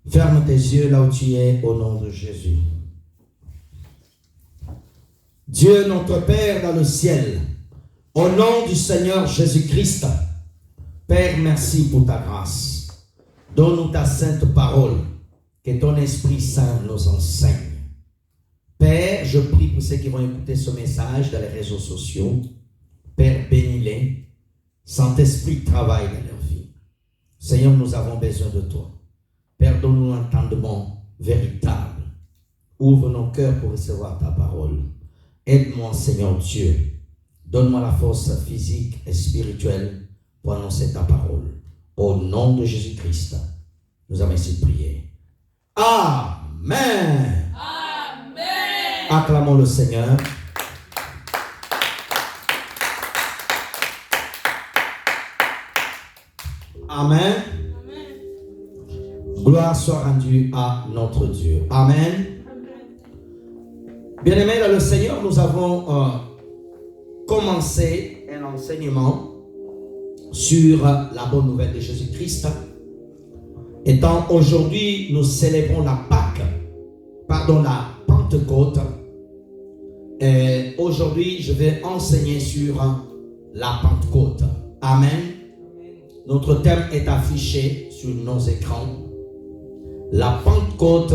Ferme tes yeux là où tu es au nom de Jésus. Dieu notre Père dans le ciel, au nom du Seigneur Jésus-Christ, Père, merci pour ta grâce. Donne-nous ta sainte parole, que ton Esprit Saint nous enseigne. Père, je prie pour ceux qui vont écouter ce message dans les réseaux sociaux. Père, bénis-les. Saint-Esprit, travaille dans leur vie. Seigneur, nous avons besoin de toi. Père, donne-nous un entendement véritable. Ouvre nos cœurs pour recevoir ta parole. Aide-moi, Seigneur Dieu. Donne-moi la force physique et spirituelle pour annoncer ta parole. Au nom de Jésus-Christ, nous avons ainsi prié. Amen. Amen. Acclamons le Seigneur. Amen. Gloire soit rendue à notre Dieu. Amen. Bien-aimés dans le Seigneur, nous avons commencé un enseignement sur la bonne nouvelle de Jésus-Christ. Étant aujourd'hui, nous célébrons la Pentecôte. Et aujourd'hui, je vais enseigner sur la Pentecôte. Amen. Notre thème est affiché sur nos écrans. La Pentecôte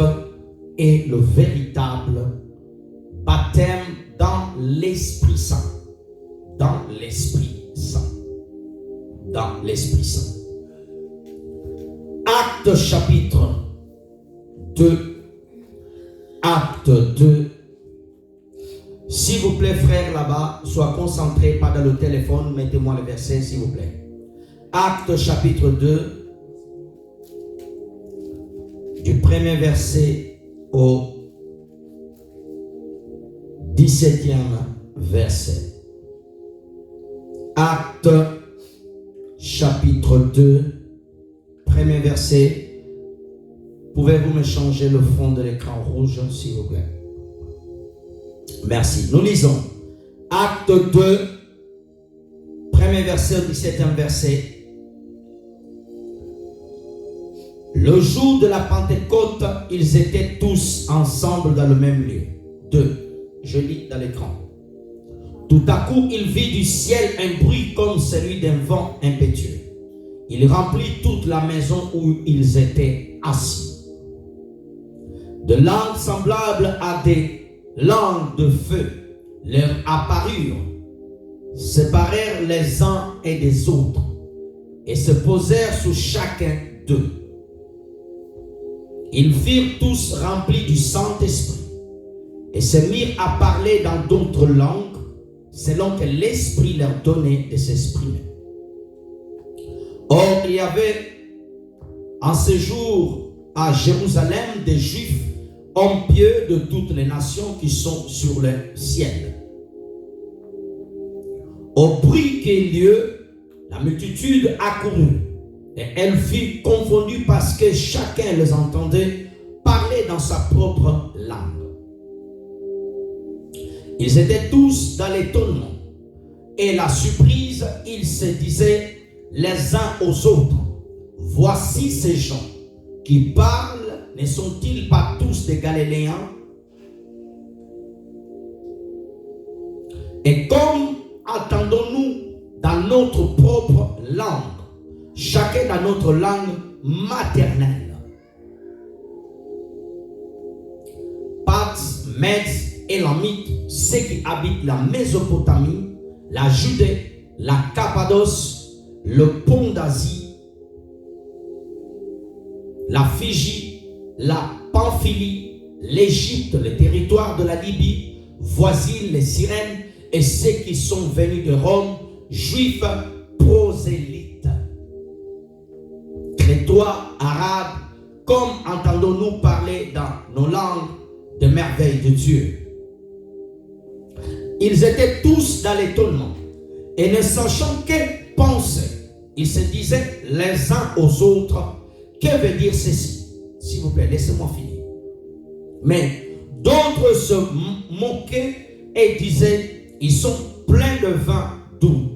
est le véritable baptême dans l'Esprit Saint. Dans l'Esprit Saint. Dans l'Esprit Saint. Acte chapitre 2. Acte 2. S'il vous plaît, frère, là-bas, sois concentré, pas dans le téléphone, mettez-moi le verset, s'il vous plaît. Acte chapitre 2, du premier verset au 17e verset. Acte chapitre 2, premier verset. Pouvez-vous me changer le fond de l'écran rouge, s'il vous plaît? Merci. Nous lisons. Acte 2, premier verset au 17e verset. Le jour de la Pentecôte, ils étaient tous ensemble dans le même lieu. 2. Je lis dans l'écran. Tout à coup, il vit du ciel un bruit comme celui d'un vent impétueux. Il remplit toute la maison où ils étaient assis. De langues semblables à des langues de feu leur apparurent, séparèrent les uns et des autres, et se posèrent sur chacun d'eux. Ils furent tous remplis du Saint-Esprit et se mirent à parler dans d'autres langues selon que l'Esprit leur donnait de s'exprimer. Or, il y avait en ce jour à Jérusalem des Juifs, hommes pieux de toutes les nations qui sont sur le ciel. Au bruit qui eut lieu, la multitude accourut. Et elle fut confondue parce que chacun les entendait parler dans sa propre langue. Ils étaient tous dans l'étonnement. Et la surprise, ils se disaient les uns aux autres: voici ces gens qui parlent, ne sont-ils pas tous des Galiléens? Et comme entendons-nous dans notre propre langue, chacun dans notre langue maternelle. Parthes, Mèdes, Élamites, ceux qui habitent la Mésopotamie, la Judée, la Cappadoce, le Pont d'Asie, la Phrygie, la Pamphylie, l'Égypte, le territoire de la Libye, voisine les Cyrènes, et ceux qui sont venus de Rome, juifs prosélytes. Crétois, arabes, comme entendons-nous parler dans nos langues de merveilles de Dieu. Ils étaient tous dans l'étonnement et ne sachant que penser, ils se disaient les uns aux autres: que veut dire ceci? S'il vous plaît, laissez-moi finir. Mais d'autres se moquaient et disaient: ils sont pleins de vin doux.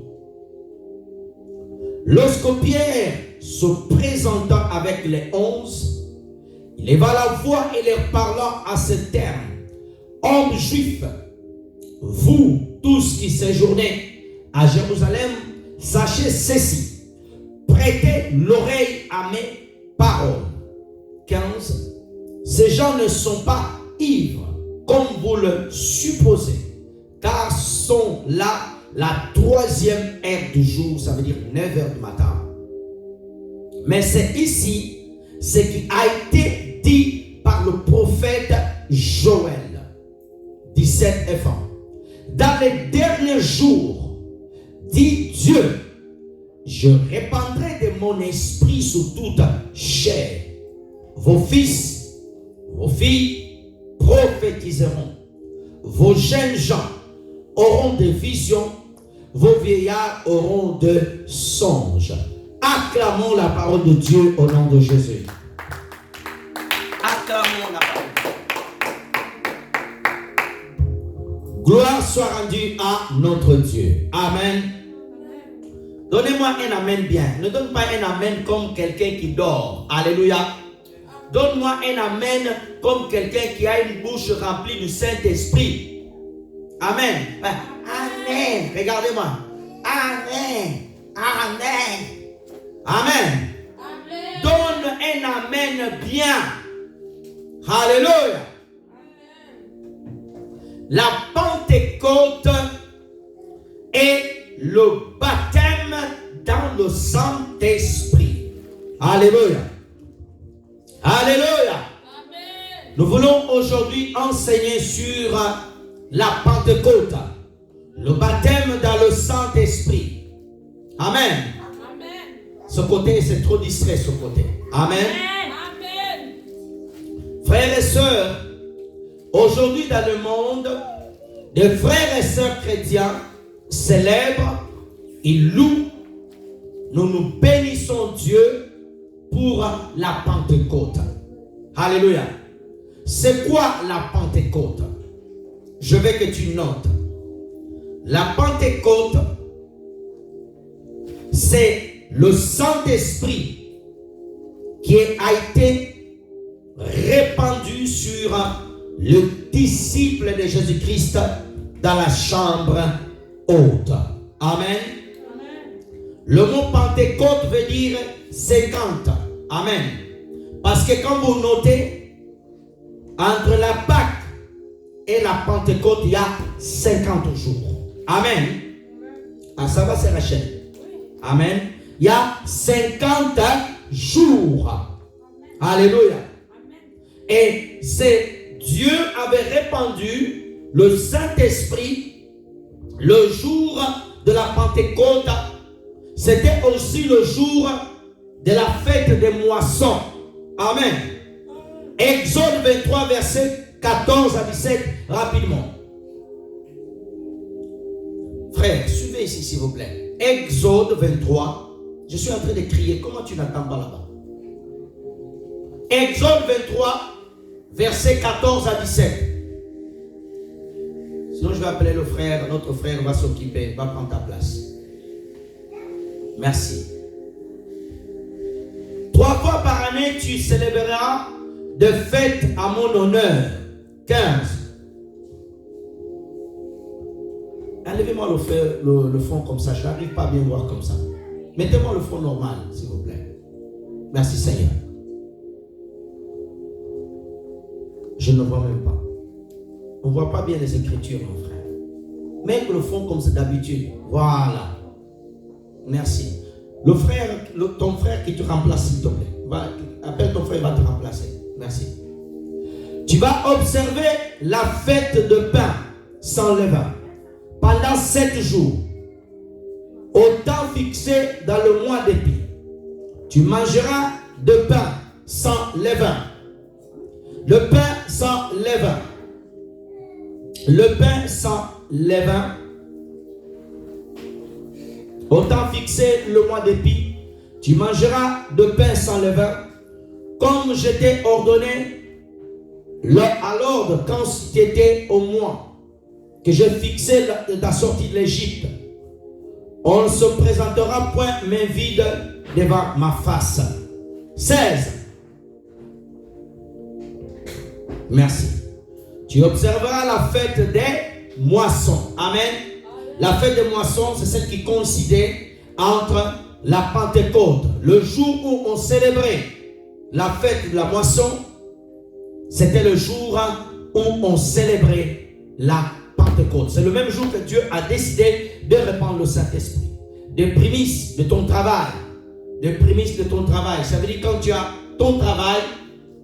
Lorsque Pierre se présenta avec les 11, Il éleva la voix et leur parla à ce terme. Hommes juifs, vous tous qui séjournez à Jérusalem, sachez ceci. Prêtez l'oreille à mes paroles. 15. Ces gens ne sont pas ivres, comme vous le supposez, car sont là la 3e heure du jour, ça veut dire 9 heures du matin. Mais c'est ici ce qui a été dit par le prophète Joël. 17 F1. Dans les derniers jours, dit Dieu, je répandrai de mon esprit sur toute chair. Vos fils, vos filles prophétiseront. Vos jeunes gens auront des visions. Vos vieillards auront de songes. Acclamons la parole de Dieu au nom de Jésus. Acclamons la parole. Gloire soit rendue à notre Dieu. Amen. Donnez-moi un amen bien. Ne donne pas un amen comme quelqu'un qui dort. Alléluia. Donne-moi un amen comme quelqu'un qui a une bouche remplie du Saint-Esprit. Amen. Amen. Regardez-moi. Amen. Amen. Amen. Amen. Donne un amen bien. Alléluia. La Pentecôte est le baptême dans le Saint-Esprit. Alléluia. Alléluia. Amen. Nous voulons aujourd'hui enseigner sur la Pentecôte, le baptême dans le Saint-Esprit. Amen. Amen. Ce côté, c'est trop distrait, ce côté. Amen. Amen. Frères et sœurs, aujourd'hui dans le monde, des frères et sœurs chrétiens célèbrent, ils louent, nous bénissons Dieu pour la Pentecôte. Alléluia. C'est quoi la Pentecôte? Je veux que tu notes. La Pentecôte, c'est le Saint-Esprit qui a été répandu sur le disciple de Jésus-Christ dans la chambre haute. Amen. Le mot Pentecôte veut dire 50. Amen. Parce que quand vous notez, entre la Pâque et la Pentecôte, il y a 50 jours. Amen. Ah, ça va, c'est Rachel. Amen. Il y a 50 jours. Alléluia. Et c'est Dieu avait répandu le Saint-Esprit le jour de la Pentecôte. C'était aussi le jour de la fête des moissons. Amen. Exode 23, verset 14 à 17, rapidement. Frère, suivez ici s'il vous plaît. Exode 23. Je suis en train de crier. Comment tu n'attends pas là-bas? Exode 23, verset 14 à 17. Sinon je vais appeler le frère. Notre frère va s'occuper, va prendre ta place. Merci. 3 fois par année, tu célébreras de fêtes à mon honneur. 15. Enlevez-moi le fond comme ça. Je n'arrive pas à bien voir comme ça. Mettez-moi le fond normal, s'il vous plaît. Merci Seigneur. Je ne vois même pas. On ne voit pas bien les Écritures, mon frère. Mets le fond comme c'est d'habitude. Voilà. Merci. Ton frère qui te remplace, s'il te plaît. Appelle ton frère, il va te remplacer. Merci. Tu vas observer la fête de pain sans levain pendant 7 jours. Au temps fixé dans le mois d'Épis. Tu mangeras de pain sans levain. Le pain sans levain. Le pain sans levain. Au temps fixé, le mois d'Épis, tu mangeras de pain sans levain, comme je t'ai ordonné à l'ordre quand tu étais au mois que j'ai fixé ta sortie de l'Égypte. On ne se présentera point main vide devant ma face. 16. Merci. Tu observeras la fête des moissons. Amen. La fête des moissons, c'est celle qui coïncidait entre la Pentecôte, le jour où on célébrait la fête de la moisson. C'était le jour où on célébrait la Pentecôte. C'est le même jour que Dieu a décidé de répandre le Saint-Esprit. Des prémices de ton travail. Des prémices de ton travail. Ça veut dire quand tu as ton travail,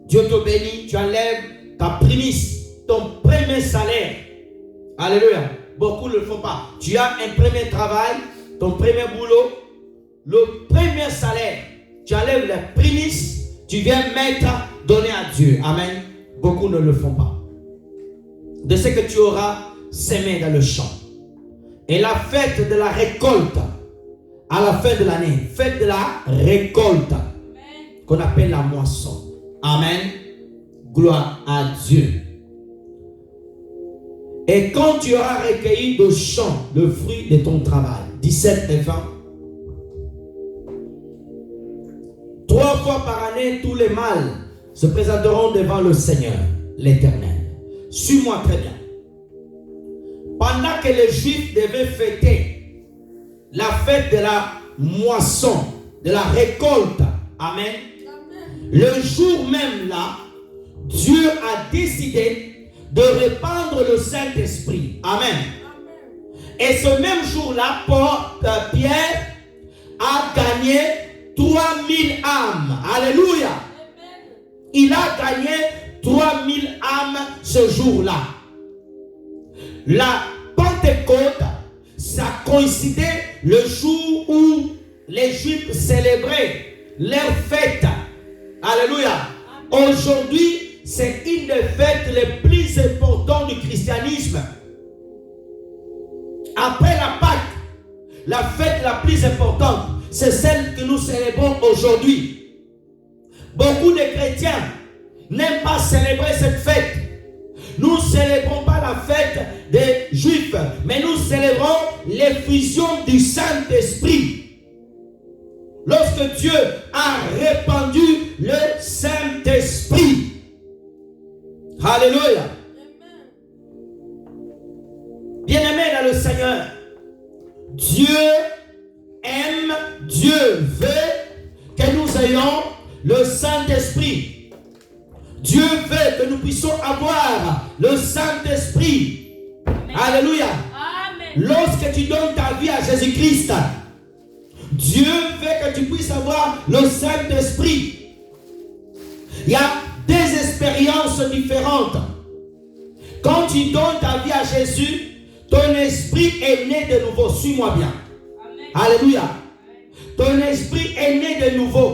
Dieu te bénit, tu enlèves ta prémisse, ton premier salaire. Alléluia. Beaucoup ne le font pas. Tu as un premier travail, ton premier boulot, le premier salaire. Tu enlèves les prémices, tu viens mettre, donner à Dieu. Amen. Beaucoup ne le font pas. De ce que tu auras semé dans le champ. Et la fête de la récolte, à la fin de l'année, fête de la récolte, qu'on appelle la moisson. Amen. Gloire à Dieu. Et quand tu auras recueilli de champ le fruit de ton travail, 17 et 20, 3 fois par année, tous les mâles se présenteront devant le Seigneur, l'Éternel. Suis-moi très bien. Pendant que les Juifs devaient fêter la fête de la moisson, de la récolte, amen, le jour même là, Dieu a décidé de répandre le Saint-Esprit. Amen. Et ce même jour-là, Pierre a gagné 3000 âmes. Alléluia. Il a gagné 3000 âmes ce jour-là. La Pentecôte, ça coïncidait le jour où les Juifs célébraient leur fête. Alléluia. Aujourd'hui, c'est une des fêtes les plus importantes du christianisme. Après la Pâque, la fête la plus importante, c'est celle que nous célébrons aujourd'hui. Beaucoup de chrétiens n'aiment pas célébrer cette fête. Nous ne célébrons pas la fête des Juifs, mais nous célébrons l'effusion du Saint-Esprit. Lorsque Dieu a répandu le Saint-Esprit. Alléluia. Bien-aimé dans le Seigneur, Dieu aime, Dieu veut que nous ayons le Saint-Esprit. Dieu veut que nous puissions avoir le Saint-Esprit. Alléluia. Amen. Lorsque tu donnes ta vie à Jésus-Christ, Dieu veut que tu puisses avoir le Saint-Esprit. Il y a des expériences différentes. Quand tu donnes ta vie à Jésus, ton esprit est né de nouveau. Suis-moi bien. Amen. Alléluia. Ton esprit est né de nouveau.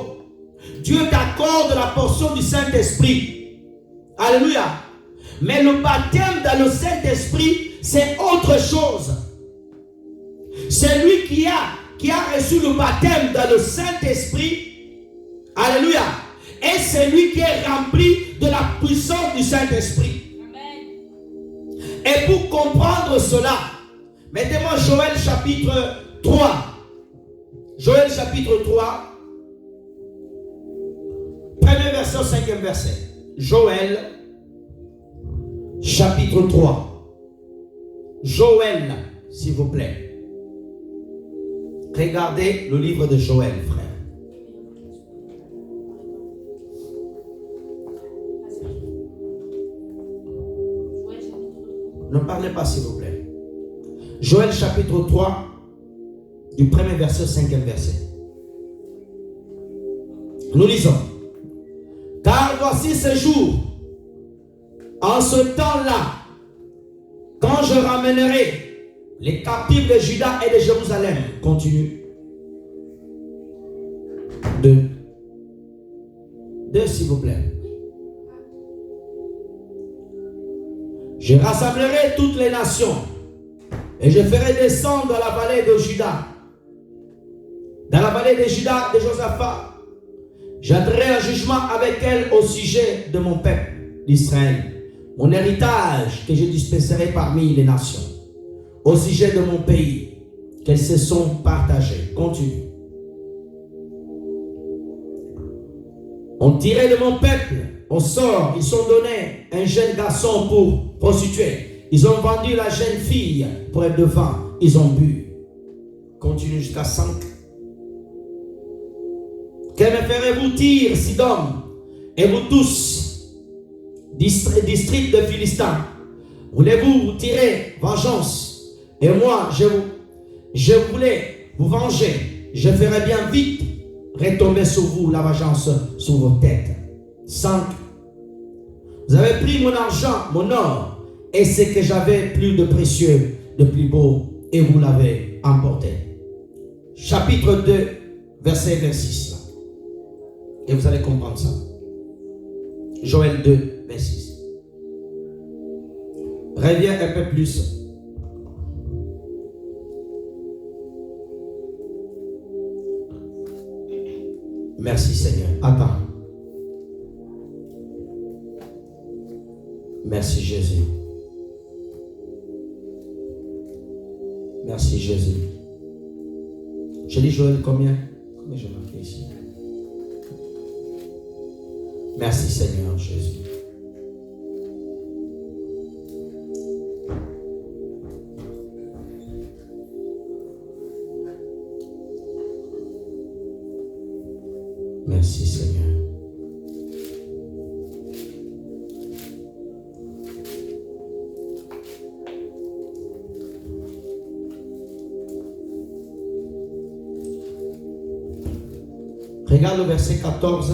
Dieu t'accorde la portion du Saint-Esprit. Alléluia. Mais le baptême dans le Saint-Esprit, c'est autre chose. C'est lui qui a reçu le baptême dans le Saint-Esprit. Alléluia. Et c'est lui qui est rempli de la puissance du Saint-Esprit. Et pour comprendre cela, mettez-moi Joël chapitre 3. Joël chapitre 3. Premier verset au 5e verset. Joël chapitre 3. Joël, s'il vous plaît. Regardez le livre de Joël, frère. Ne parlez pas, s'il vous plaît. Joël chapitre 3, du premier verset au 5e verset. Nous lisons. Car voici ce jour, en ce temps-là, quand je ramènerai les captifs de Juda et de Jérusalem. Continue. 2, s'il vous plaît. Je rassemblerai toutes les nations et je ferai descendre dans la vallée de Juda. Dans la vallée de Juda, de Josaphat, j'entrerai un jugement avec elle au sujet de mon peuple d'Israël, mon héritage que je disperserai parmi les nations, au sujet de mon pays, qu'elles se sont partagées. Continue. On tirait de mon peuple au sort. Ils ont donné un jeune garçon pour prostituer. Ils ont vendu la jeune fille pour être devant. Ils ont bu. Continue jusqu'à 5. Que me ferez-vous dire, Sidon, et vous tous, district de Philistins? Voulez-vous vous tirer vengeance? Et moi, je voulais vous venger. Je ferai bien vite retomber sur vous la vengeance sur vos têtes. 5. Vous avez pris mon argent, mon or, et ce que j'avais plus de précieux, de plus beau, et vous l'avez emporté. Chapitre 2, verset 26. Et vous allez comprendre ça. Joël 2, 26. Reviens un peu plus. Merci Seigneur. Attends. Merci Jésus. Merci Jésus. Je lis Joël combien? Combien j'ai marqué ici? Merci Seigneur Jésus. Merci Seigneur. Regarde le verset 14.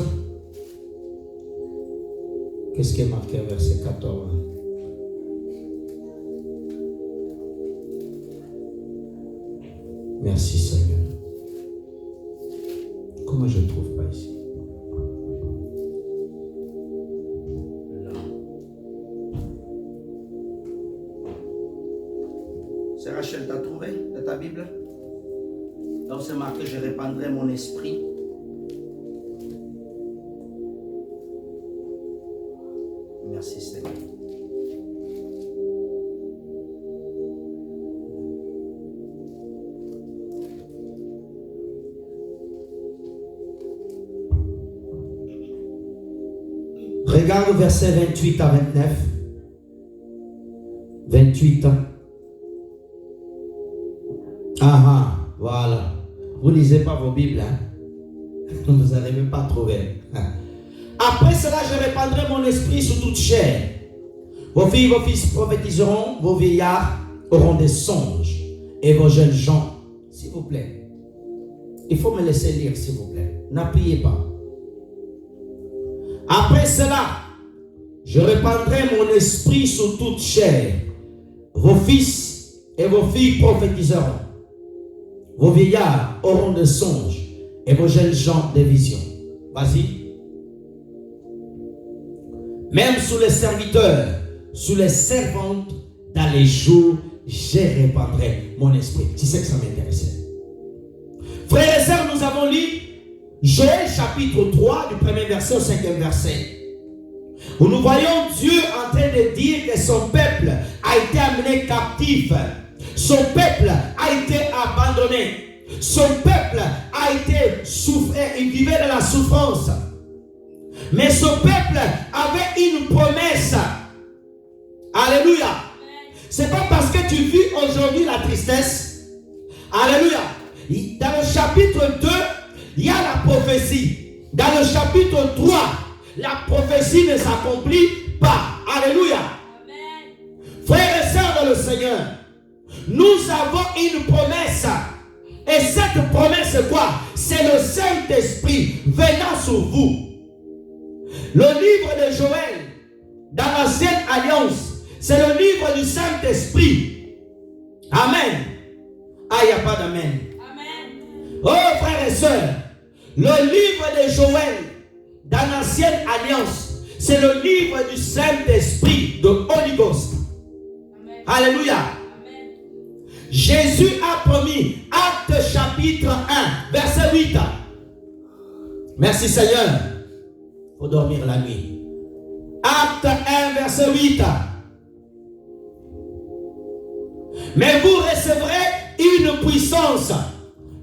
Qu'est-ce qui est marqué au verset 14? Merci Seigneur. Comment je ne trouve pas ici? C'est Rachel, t'as trouvé dans ta Bible? Donc c'est marqué, je répandrai mon esprit. Merci Seigneur. Regarde verset 28 à 29. 28. Ah, voilà. Vous ne lisez pas vos Bibles, hein? Vous n'arrivez pas à trouver. Après cela, je répandrai mon esprit sur toute chair. Vos filles, vos fils prophétiseront, vos vieillards auront des songes, et vos jeunes gens, s'il vous plaît. Il faut me laisser lire, s'il vous plaît. N'appuyez pas. Après cela, je répandrai mon esprit sur toute chair. Vos fils et vos filles prophétiseront. Vos vieillards auront des songes, et vos jeunes gens des visions. Vas-y. Même sous les serviteurs, sous les servantes, dans les jours, je répandrai mon esprit. Tu sais que ça m'intéressait. Frères et sœurs, nous avons lu Joël chapitre 3, du premier verset au 5e verset. Où nous voyons Dieu en train de dire que son peuple a été amené captif. Son peuple a été abandonné. Son peuple a été souffert. Il vivait de la souffrance. Mais son peuple avait une promesse. Alléluia. C'est pas parce que tu vis aujourd'hui la tristesse. Alléluia. Dans le chapitre 2, il y a la prophétie. Dans le chapitre 3, la prophétie ne s'accomplit pas. Alléluia. Amen. Frères et sœurs dans le Seigneur, nous avons une promesse. Et cette promesse, c'est quoi? C'est le Saint-Esprit venant sur vous. Le livre de Joël, dans l'ancienne alliance, c'est le livre du Saint-Esprit. Amen. Ah, il n'y a pas d'amen. Amen. Oh, frères et sœurs, le livre de Joël, dans l'ancienne alliance, c'est le livre du Saint-Esprit, de Holy Ghost. Amen. Alléluia. Amen. Jésus a promis, Acte chapitre 1, verset 8. Merci Seigneur. Pour dormir la nuit. Acte 1, verset 8. Mais vous recevrez une puissance.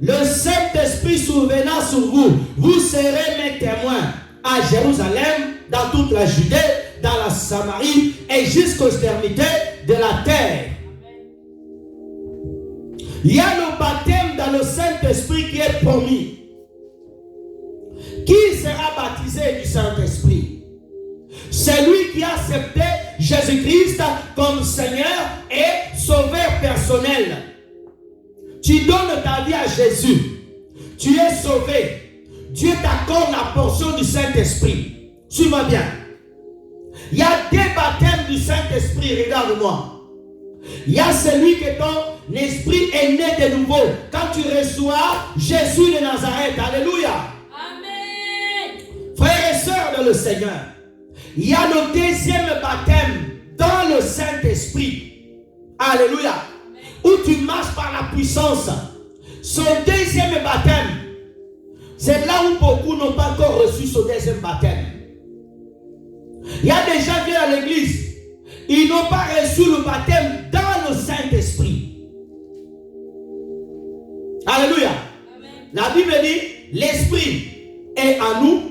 Le Saint-Esprit survenant sur vous. Vous serez mes témoins à Jérusalem, dans toute la Judée, dans la Samarie et jusqu'aux extrémités de la terre. Il y a le baptême dans le Saint-Esprit qui est promis. Qui sera baptisé du Saint-Esprit? Celui qui a accepté Jésus-Christ comme Seigneur et Sauveur personnel. Tu donnes ta vie à Jésus. Tu es sauvé. Dieu t'accorde la portion du Saint-Esprit. Suis-moi bien. Il y a des baptêmes du Saint-Esprit. Regarde-moi. Il y a celui que ton esprit est né de nouveau. Quand tu reçois Jésus de Nazareth. Alléluia. Amen. Frères et sœurs dans le Seigneur. Il y a le deuxième baptême dans le Saint-Esprit. Alléluia. Amen. Où tu marches par la puissance. Son deuxième baptême. C'est là où beaucoup n'ont pas encore reçu son deuxième baptême. Il y a des gens qui viennent à l'église. Ils n'ont pas reçu le baptême dans le Saint-Esprit. Alléluia. Amen. La Bible dit, l'Esprit est en nous,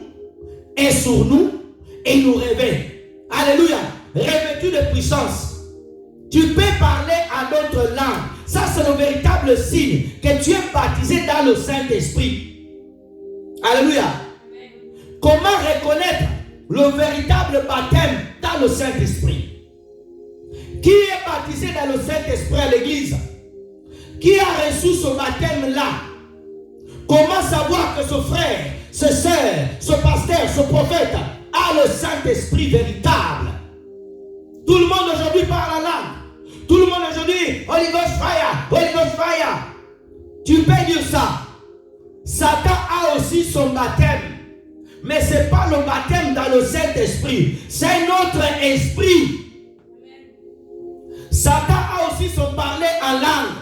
est sur nous et nous réveille. Alléluia. Revêtu de puissance. Tu peux parler à d'autres langues. Ça, c'est le véritable signe que tu es baptisé dans le Saint-Esprit. Alléluia. Amen. Comment reconnaître le véritable baptême dans le Saint-Esprit? Qui est baptisé dans le Saint-Esprit à l'église? Qui a reçu ce baptême-là? Comment savoir que ce frère, ce sœur, ce pasteur, ce prophète a le Saint-Esprit véritable? Tout le monde aujourd'hui parle en langue. Tout le monde aujourd'hui, Holy Ghost fire, Holy Ghost fire. Tu peux dire ça. Satan a aussi son baptême. Mais ce n'est pas le baptême dans le Saint-Esprit. C'est notre esprit. Satan a aussi son parler en langue.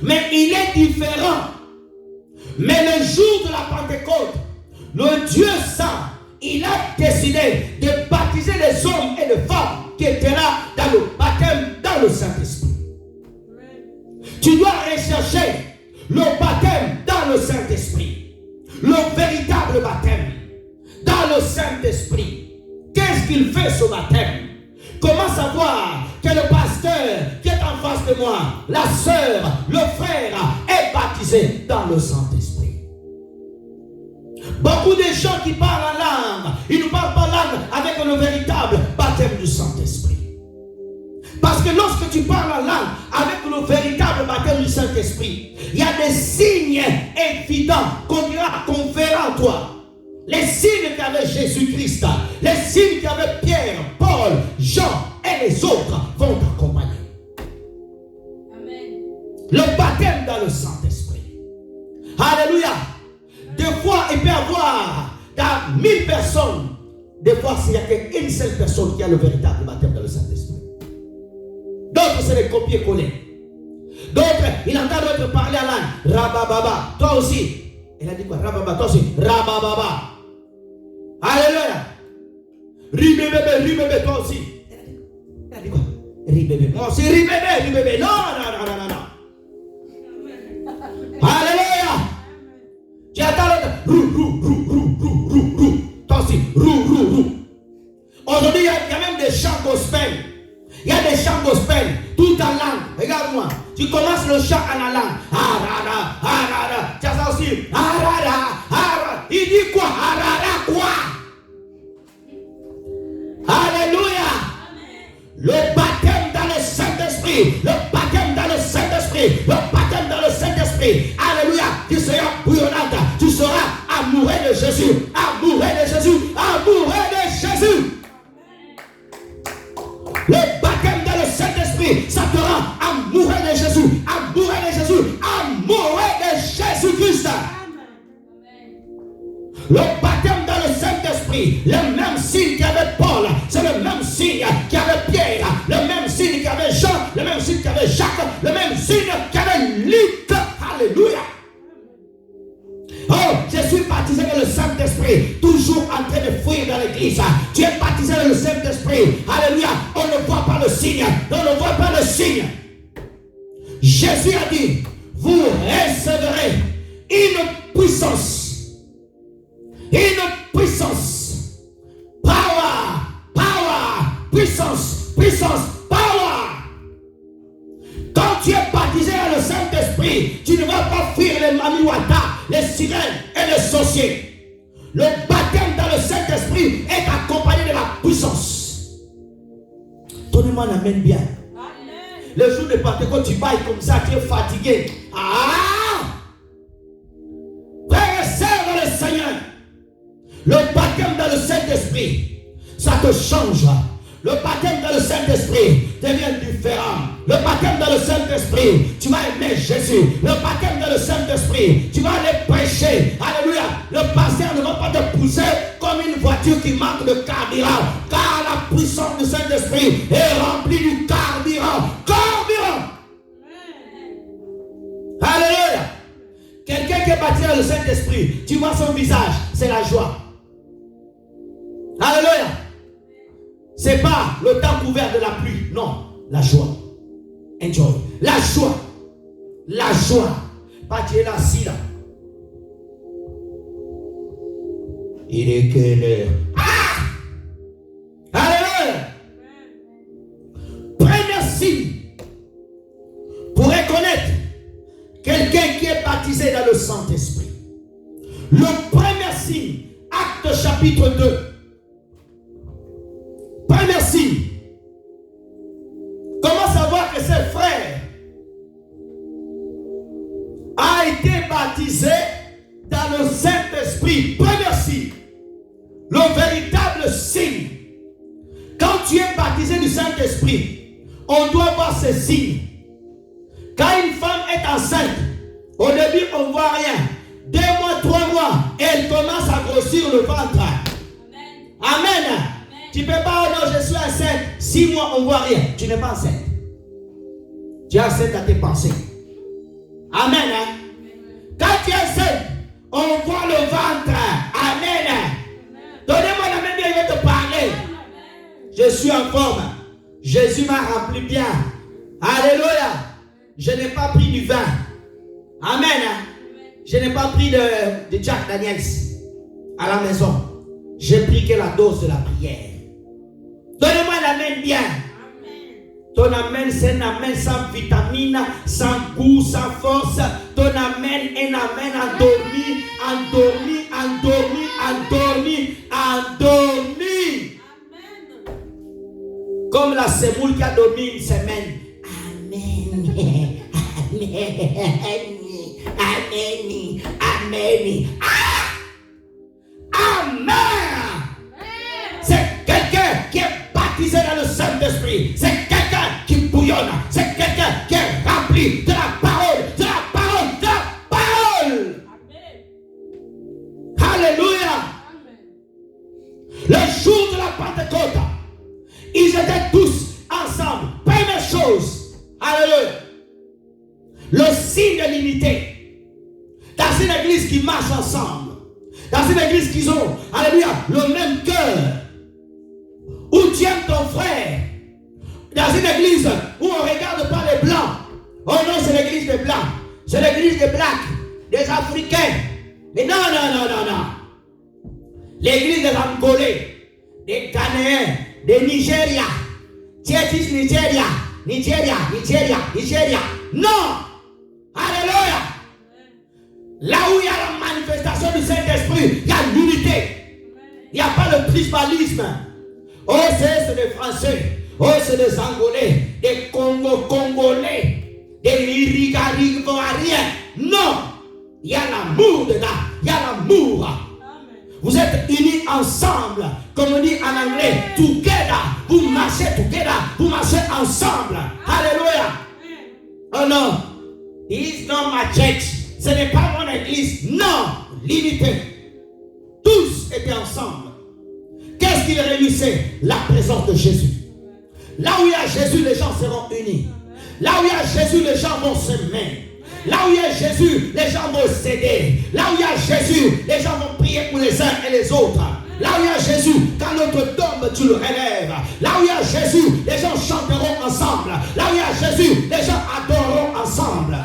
Mais il est différent. Mais le jour de la Pentecôte, le Dieu Saint, il a décidé de baptiser les hommes et les femmes qui étaient là dans le baptême, dans le Saint-Esprit. Tu dois rechercher le baptême dans le Saint-Esprit. Le véritable baptême dans le Saint-Esprit. Qu'est-ce qu'il fait ce baptême? Comment savoir que le pasteur qui est en face de moi, la sœur, le frère est baptisé dans le Saint-Esprit? Beaucoup de gens qui parlent en langue, ils ne parlent pas langue avec le véritable baptême du Saint-Esprit. Parce que lorsque tu parles en langue avec le véritable baptême du Saint-Esprit, il y a des signes évidents qu'on verra en toi. Les signes qu'avait Jésus-Christ, les signes qu'avait Pierre, Paul, Jean et les autres vont t'accompagner. Amen. Le baptême dans le Saint-Esprit. Alléluia. Des fois, il peut y avoir dans 1000 personnes, des fois, s'il n'y a qu'une seule personne qui a le véritable baptême dans le Saint-Esprit. D'autres, c'est les copier-coller. D'autres, il entend d'autres parler en langue. Rabababa. Toi aussi. Il a dit quoi? Rababa. Toi aussi. Rabababa. Alléluia. Ribébébé, ribébé. Toi aussi. Il a dit quoi? Ribébé. Moi aussi. Ribébé, ribébé. Non, non, non, non, non. Alléluia. Tu attends l'autre. Rou, rou, rou, rou, rou, rou, rou. Toi aussi. Rou, rou, rou. Aujourd'hui, il y a même des chants gospel. Il y a des chants gospel, tout en langue. Regarde-moi. Tu commences le chant en langue. Arara, arara. Tu as ça aussi. Arara, arara. Il dit quoi? Arara, quoi? Alléluia. Le baptême dans le Saint-Esprit. Le baptême dans le Saint-Esprit. Le baptême dans le Saint-Esprit. Alléluia. Tu seras bouillonnante. Tu seras amoureux de Jésus. Amoureux de Jésus. Amoureux de Jésus. Le baptême dans le Saint-Esprit, ça te rend amoureux de Jésus, amoureux de Jésus, amoureux de Jésus-Christ. Le baptême dans le Saint-Esprit, le même signe qu'avait Paul, c'est le même signe qu'avait Pierre, le même signe qu'avait Jean, le même signe qu'avait Jacques, le même signe qu'avait Luc. Alléluia. Oh, je suis baptisé dans le Saint-Esprit, toujours en train de fuir dans l'église. Tu es baptisé dans le Saint-Esprit. Alléluia. On ne voit pas le signe. On ne voit pas le signe. Jésus a dit, vous recevrez une puissance. Une puissance. Power, power, puissance, puissance, power. Quand tu es baptisé dans le Saint-Esprit, tu ne vas pas fuir les mamiwata, les sirènes et les sorciers. Le baptême dans le Saint-Esprit est accompagné de la puissance. Donnez-moi l'amène bien. Amen. Le jour de Pentecôte, tu bailles comme ça, tu es fatigué. Frères et sœurs dans le Seigneur, le baptême dans le Saint-Esprit, ça te change. Le baptême dans le Saint-Esprit devient différent. Le baptême dans le Saint-Esprit, tu vas aimer Jésus. Le baptême dans le Saint-Esprit, tu vas aller prêcher. Alléluia. Le pasteur ne va pas te pousser comme une voiture qui manque de carburant. Car la puissance du Saint-Esprit est remplie du carburant. Carburant. Alléluia. Quelqu'un qui est baptisé dans le Saint-Esprit, tu vois son visage, c'est la joie. Alléluia. C'est pas le temps couvert de la pluie. Non, la joie. Enjoy. La joie. La joie. Pas Dieu là, si là. Il est quelle heure? Alléluia. Premier signe pour reconnaître quelqu'un qui est baptisé dans le Saint-Esprit. Le premier signe, Acte chapitre 2. Premier signe. Comment savoir que ce frère a été baptisé dans le Saint-Esprit? Premier signe. Le véritable signe. Quand tu es baptisé du Saint-Esprit, on doit voir ces signes. Quand une femme est enceinte, au début on ne voit rien. 2 mois, 3 mois, elle commence à grossir le ventre. Amen. Amen. Tu ne peux pas, oh non, je suis enceinte. 6 mois, on ne voit rien. Tu n'es pas enceinte. Tu es enceinte à tes pensées. Amen. Hein? Quand tu es enceinte, on voit le ventre. Amen. Donnez-moi la main, il va te parler. Je suis en forme. Jésus m'a rempli bien. Alléluia. Je n'ai pas pris du vin. Amen. Je n'ai pas pris de Jack Daniels à la maison. J'ai pris que la dose de la prière. Donnez-moi l'amen bien. Amen. Ton amen, c'est un amen sans vitamine, sans goût, sans force. Ton amen est un amen endormi, endormi, endormi, endormi, endormi. Amen. Comme la semoule qui a dormi une semaine. Amen. Amen. Amen. Amen. Amen. C'est quelqu'un qui est baptisé dans le Saint-Esprit. C'est quelqu'un qui bouillonne. C'est quelqu'un qui est rempli de la parole, de la parole, de la parole. Amen. Alléluia. Amen. Le jour de la Pentecôte, ils étaient tous ensemble. Première chose. Alléluia. Le signe de l'unité. Dans une église qui marche ensemble. Dans une église qui ont, alléluia, le même cœur. Où tu aimes ton frère. Dans une église où on ne regarde pas les blancs. Oh non, c'est l'église des blancs. C'est l'église des blacks, des Africains. Mais non, non, non, non, non. L'église des Angolais, des Ghanéens, des Nigériens. Tchétis, Nigeria, Nigeria, Nigeria, Nigeria. Non. Alléluia. Là où il y a la manifestation du Saint-Esprit, il y a l'unité. Il n'y a pas le tribalisme. Oh, c'est des Français. Oh, c'est des Angolais, des Congolais, des Irigarivoiriens. Non. Il y a l'amour dedans. Il y a l'amour. Vous êtes unis ensemble. Comme on dit en anglais, together. Vous marchez together. Vous marchez ensemble. Alléluia. Oh non. It's not my church. Ce n'est pas mon église. Non. L'unité. Tous étaient ensemble. Qu'est-ce qui les réunissait? La présence de Jésus. Là où il y a Jésus, les gens seront unis. Là où il y a Jésus, les gens vont s'aimer. Là où il y a Jésus, les gens vont s'aider. Là où il y a Jésus, les gens vont prier pour les uns et les autres. Là où il y a Jésus, quand l'autre tombe, tu le relèves. Là où il y a Jésus, les gens chanteront ensemble. Là où il y a Jésus, les gens adoreront ensemble.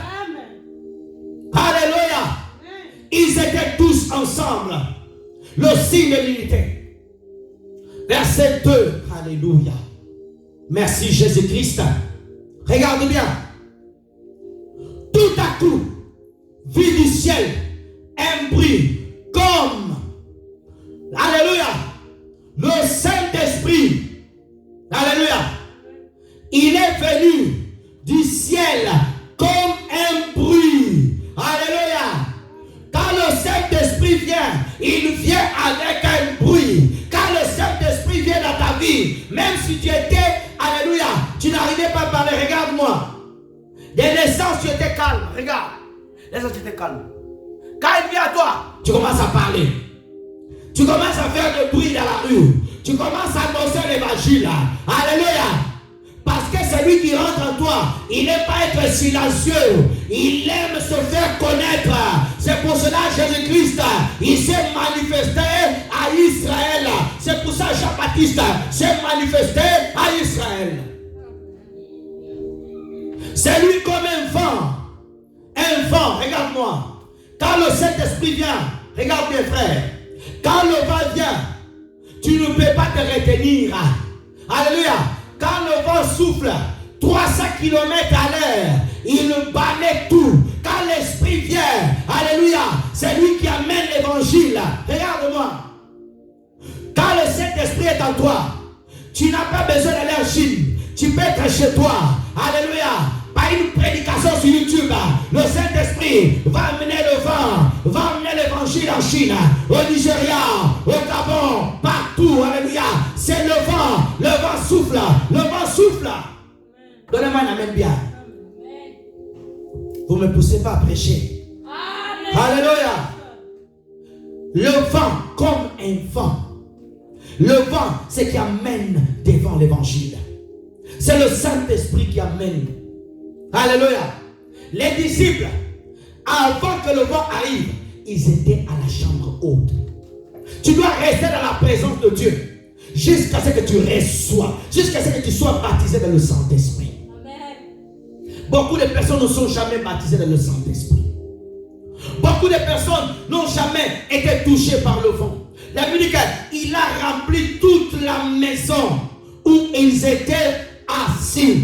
Alléluia. Ils étaient tous ensemble. le signe de l'unité. Verset 2. Alléluia. Merci Jésus-Christ. Regarde bien. Tout à coup, vu du ciel, un bruit comme, alléluia, le Saint-Esprit, alléluia, il est venu du ciel comme un bruit, alléluia. Quand le Saint-Esprit vient, il vient avec un bruit. Quand le Saint-Esprit vient dans ta vie, même si tu étais, alléluia, tu n'arrivais pas à parler, regarde-moi. Dès naissance, tu étais calme, regarde. Dès naissance, tu étais calme. Quand il vient à toi, tu commences à parler. Tu commences à faire du bruit dans la rue. Tu commences à annoncer l'évangile. Alléluia. Parce que celui qui rentre en toi, il n'aime pas être silencieux. Il aime se faire connaître. C'est pour cela Jésus-Christ, il s'est manifesté à Israël. C'est pour ça Jean-Baptiste s'est manifesté à Israël. C'est lui comme un vent. Un vent, regarde-moi. Quand le Saint-Esprit vient, regarde bien frère. Quand le vent vient, tu ne peux pas te retenir. Alléluia. Quand le vent souffle 300 km à l'heure, il balaie tout. Quand l'Esprit vient, alléluia, c'est lui qui amène l'évangile. Regarde-moi. Quand le Saint-Esprit est en toi, tu n'as pas besoin d'aller en Chine. Tu peux être chez toi. Alléluia. Par une prédication sur YouTube, le Saint-Esprit va amener le vent, va amener l'évangile en Chine, au Nigeria, au Gabon, partout. Alléluia. C'est le vent souffle, le vent souffle. Donnez-moi un amen bien. Vous ne me poussez pas à prêcher. Amen. Alléluia. Le vent comme un vent. Le vent, c'est qui amène devant l'évangile. C'est le Saint-Esprit qui amène. Alléluia. Les disciples, avant que le vent arrive, ils étaient à la chambre haute. Tu dois rester dans la présence de Dieu jusqu'à ce que tu reçois, jusqu'à ce que tu sois baptisé dans le Saint-Esprit. Beaucoup de personnes ne sont jamais baptisées dans le Saint-Esprit. Beaucoup de personnes n'ont jamais été touchées par le vent. La Bible dit qu'il a rempli toute la maison où ils étaient assis.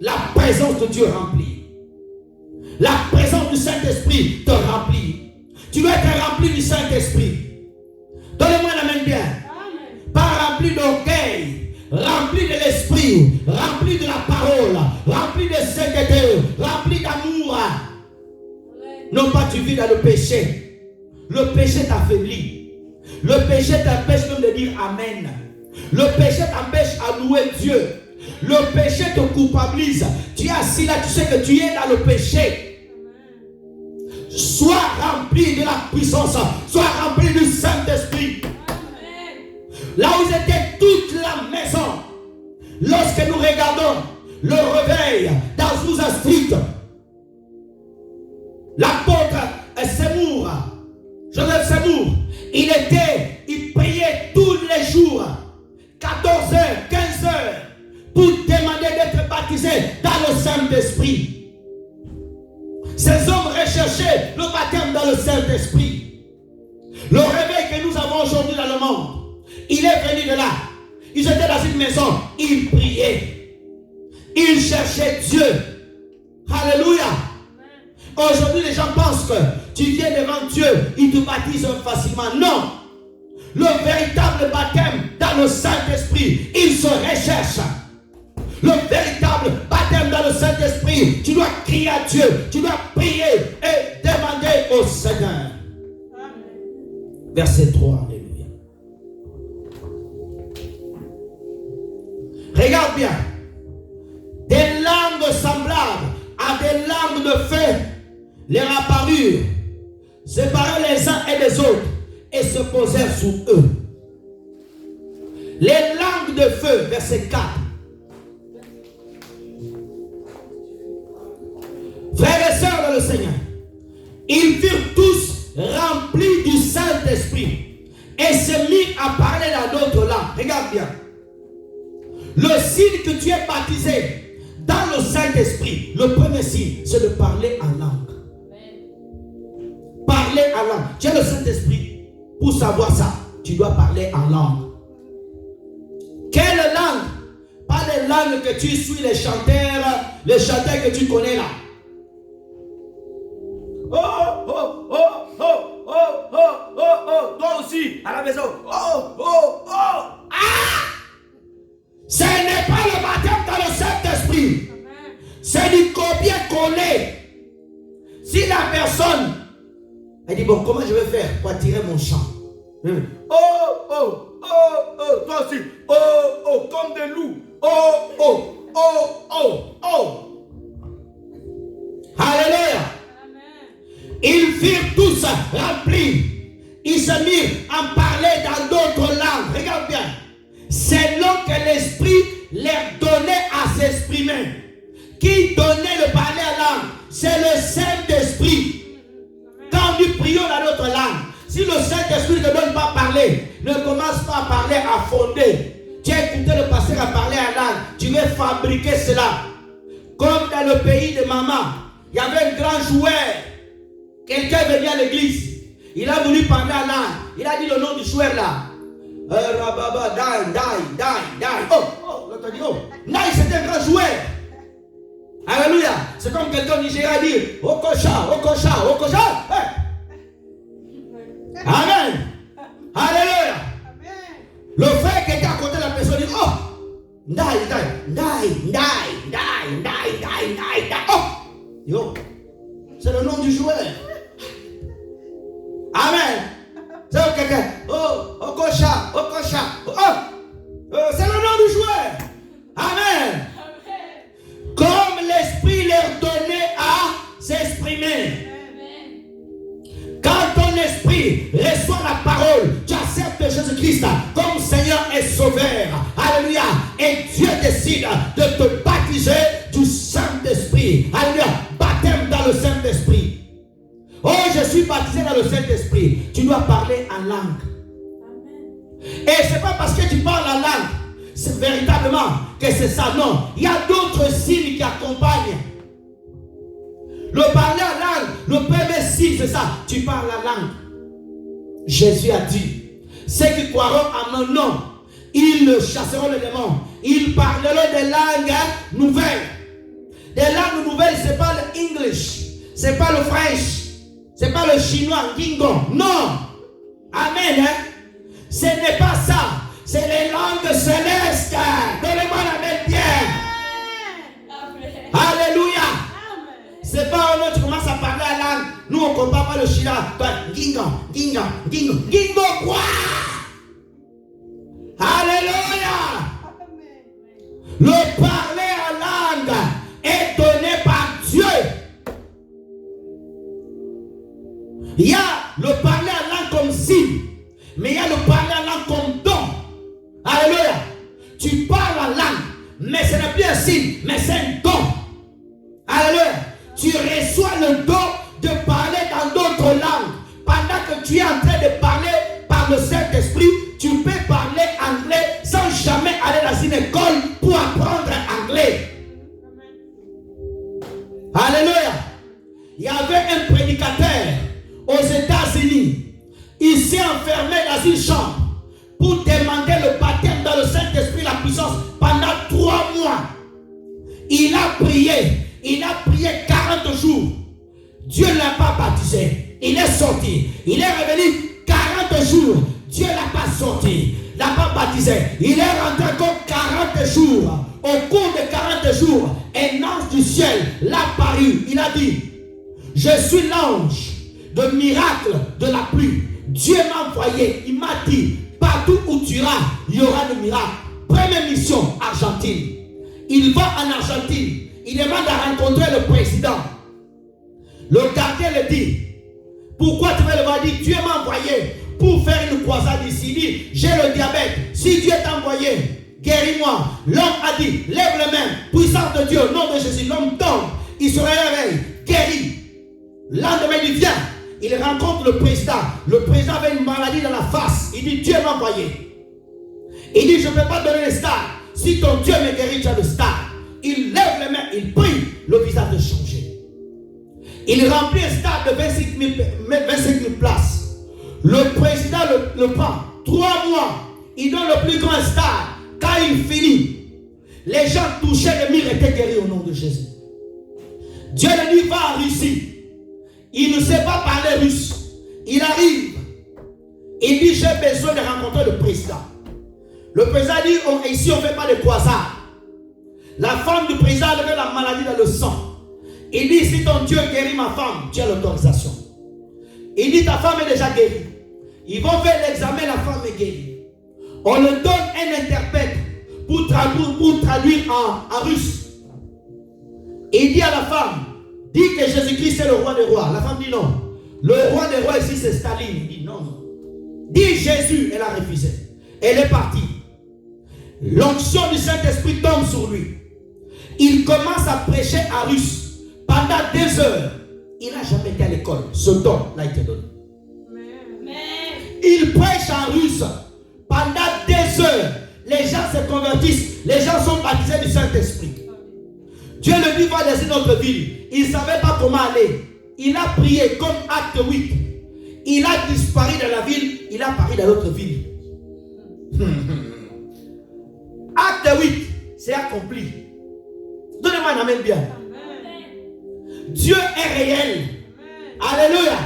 La présence de Dieu remplit. La présence du Saint-Esprit te remplit. Tu dois être rempli du Saint-Esprit. Donnez-moi la main bien. Amen. Pas rempli d'orgueil, rempli de l'Esprit, rempli de la parole, rempli de sainteté, rempli d'amour. Non pas tu vis dans le péché. Le péché t'affaiblit. Le péché t'empêche même de dire Amen. Le péché t'empêche à louer Dieu. Le péché te culpabilise. Tu es assis là, tu sais que tu es dans le péché. Sois rempli de la puissance. Sois rempli du Saint-Esprit. Là où était toute la maison. Lorsque nous regardons le réveil dans Azusa Street, l'apôtre Seymour, Joseph Seymour, il priait tous les jours, 14 heures, 15 heures, pour demander d'être baptisé dans le Saint-Esprit. Ces hommes recherchaient le baptême dans le Saint-Esprit. Le réveil que nous avons aujourd'hui dans le monde, il est venu de là. Ils étaient dans une maison, ils priaient. Ils cherchaient Dieu. Alléluia. Aujourd'hui, les gens pensent que tu viens devant Dieu, il te baptise facilement. Non. Le véritable baptême dans le Saint-Esprit, il se recherche. Le véritable baptême dans le Saint-Esprit, tu dois crier à Dieu, tu dois prier et demander au Seigneur. Amen. Verset 3, alléluia. Regarde bien. Des langues semblables à des langues de feu leur apparurent, séparés les uns et les autres, et se posèrent sous eux. Les langues de feu, verset 4. Frères et sœurs dans le Seigneur, ils furent tous remplis du Saint-Esprit et se mirent à parler dans d'autres langues. Regarde bien. Le signe que tu es baptisé dans le Saint-Esprit, le premier signe, c'est de parler en langue. Parler en langue. Tu as le Saint-Esprit Pour savoir ça, tu dois parler en langue. Quelle langue? Pas les langues que tu suis, les chanteurs que tu connais là. Oh, oh, oh, oh, oh, oh, oh, oh, toi aussi, à la maison. Oh, oh, oh, ah! Ce n'est pas le baptême dans le Saint-Esprit. C'est du copier-coller. Si la personne, elle dit, bon, comment je vais faire pour attirer mon chant? Oh, oh, oh, oh, toi aussi. Oh, oh, comme des loups. Oh, oh, oh, oh, oh. Alléluia. Ils furent tous remplis. Ils se mirent à parler dans d'autres langues. Regarde bien. Selon que l'Esprit leur donnait à s'exprimer. Qui donnait le parler à langue? C'est le Saint-Esprit. Quand nous prions dans notre langue, si le Saint-Esprit ne te donne pas à parler, ne commence pas à parler à fonder. Tu as écouté le pasteur à parler en langue, tu veux fabriquer cela. Comme dans le pays de maman, il y avait un grand joueur. Quelqu'un venait à l'église. Il a voulu parler en langue. Il a dit le nom du joueur là. Rababa, die. Oh, l'autre dit, oh. Nai, c'est un grand joueur. Alléluia. C'est comme quelqu'un au Nigeria dit, Okocha. Hey. Amen. Alléluia. Le frère qui était à côté de la personne dit, oh, die. Oh, yo, c'est le nom du joueur. Amen. C'est quelqu'un, oh, Okocha. Oh, c'est le nom du joueur. Amen. Comme l'Esprit leur donnait à s'exprimer. Quand ton esprit reçoit la parole, tu acceptes Jésus-Christ comme Seigneur et Sauveur. Alléluia. Et Dieu décide de te baptiser du Saint-Esprit. Alléluia. Baptême dans le Saint-Esprit. Oh, je suis baptisé dans le Saint-Esprit. Tu dois parler en langue. Et ce n'est pas parce que tu parles en langue, c'est véritablement que c'est ça. Non. Il y a d'autres signes qui accompagnent. Le parler en langue, le premier signe, c'est ça. Tu parles la langue. Jésus a dit, ceux qui croiront à mon nom, ils chasseront les démons. Ils parleront des langues nouvelles. Des langues nouvelles, ce n'est pas le English, ce n'est pas le French, ce n'est pas le chinois, Gingon. Non. Amen. Hein? Ce n'est pas ça. C'est les langues célestes. Donnez-moi la main bien. Alléluia. C'est pas un autre, tu commences à parler la langue. Nous, on ne comprend pas le chinois. Gingon quoi? Alléluia. Le parler en langue est donné par Dieu. Il y a le parler en langue comme signe, mais il y a le parler en langue comme don. Alléluia. Tu parles en langue, mais ce n'est plus un signe, mais c'est un don. Alléluia. Tu reçois le don de parler dans d'autres langues. Pendant que tu es en train de parler par le Saint-Esprit, tu peux parler anglais sans jamais aller dans une école pour apprendre anglais. Alléluia. Il y avait un prédicateur aux États-Unis. Il s'est enfermé dans une chambre pour demander le baptême dans le Saint-Esprit, la puissance, pendant 3 mois. Il a prié 40 jours. Dieu ne l'a pas baptisé. Il est sorti. Il est revenu 40 jours. Dieu ne l'a pas sorti. Il n'a pas baptisé. Il est rentré encore 40 jours. Au cours de 40 jours, un ange du ciel l'a paru. Il a dit, je suis l'ange de miracle de la pluie. Dieu m'a envoyé. Il m'a dit, partout où tu iras, il y aura des miracles. Première mission, Argentine. Il va en Argentine. Il demande à rencontrer le président. Le gardien le dit, pourquoi tu veux le voir? Dieu m'a envoyé pour faire une croisade ici. Il dit, j'ai le diabète. Si Dieu t'a envoyé, guéris-moi. L'homme a dit, lève les mains. Puissance de Dieu, nom de Jésus. L'homme tombe. Il se réveille, guéri. Lendemain, il vient. Il rencontre le président. Le président avait une maladie dans la face. Il dit, Dieu m'a envoyé. Il dit, je ne peux pas donner les stars. Si ton Dieu me guérit, tu as le star. Il lève les mains, il prie, le visage de changer. Il remplit un stade de 25 000 places. Le président le prend. 3 mois. Il donne le plus grand stade. Quand il finit, les gens touchaient les murs étaient guéris au nom de Jésus. Dieu lui dit, va en Russie. Il ne sait pas parler russe. Il arrive. Il dit, j'ai besoin de rencontrer le président. Le président dit, ici on ne fait pas de croisade. La femme du président avait la maladie dans le sang. Il dit, si ton Dieu guérit ma femme, tu as l'autorisation. Il dit, ta femme est déjà guérie. Ils vont faire l'examen, la femme est guérie. On le donne un interprète pour traduire en russe. Il dit à la femme, dis que Jésus-Christ est le roi des rois. La femme dit non. Le roi des rois ici c'est Staline. Il dit non. Dis Jésus, elle a refusé. Elle est partie. L'onction du Saint-Esprit tombe sur lui. Il commence à prêcher en russe pendant 2 heures. Il n'a jamais été à l'école. Ce don l'a été donné. Il prêche en russe pendant 2 heures. Les gens se convertissent. Les gens sont baptisés du Saint-Esprit. Dieu le dit, va laisser notre ville. Il ne savait pas comment aller. Il a prié comme acte 8. Il a disparu dans la ville. Il a apparu dans l'autre ville. Acte 8, c'est accompli. Donnez-moi un amen bien. Dieu est réel. Alléluia.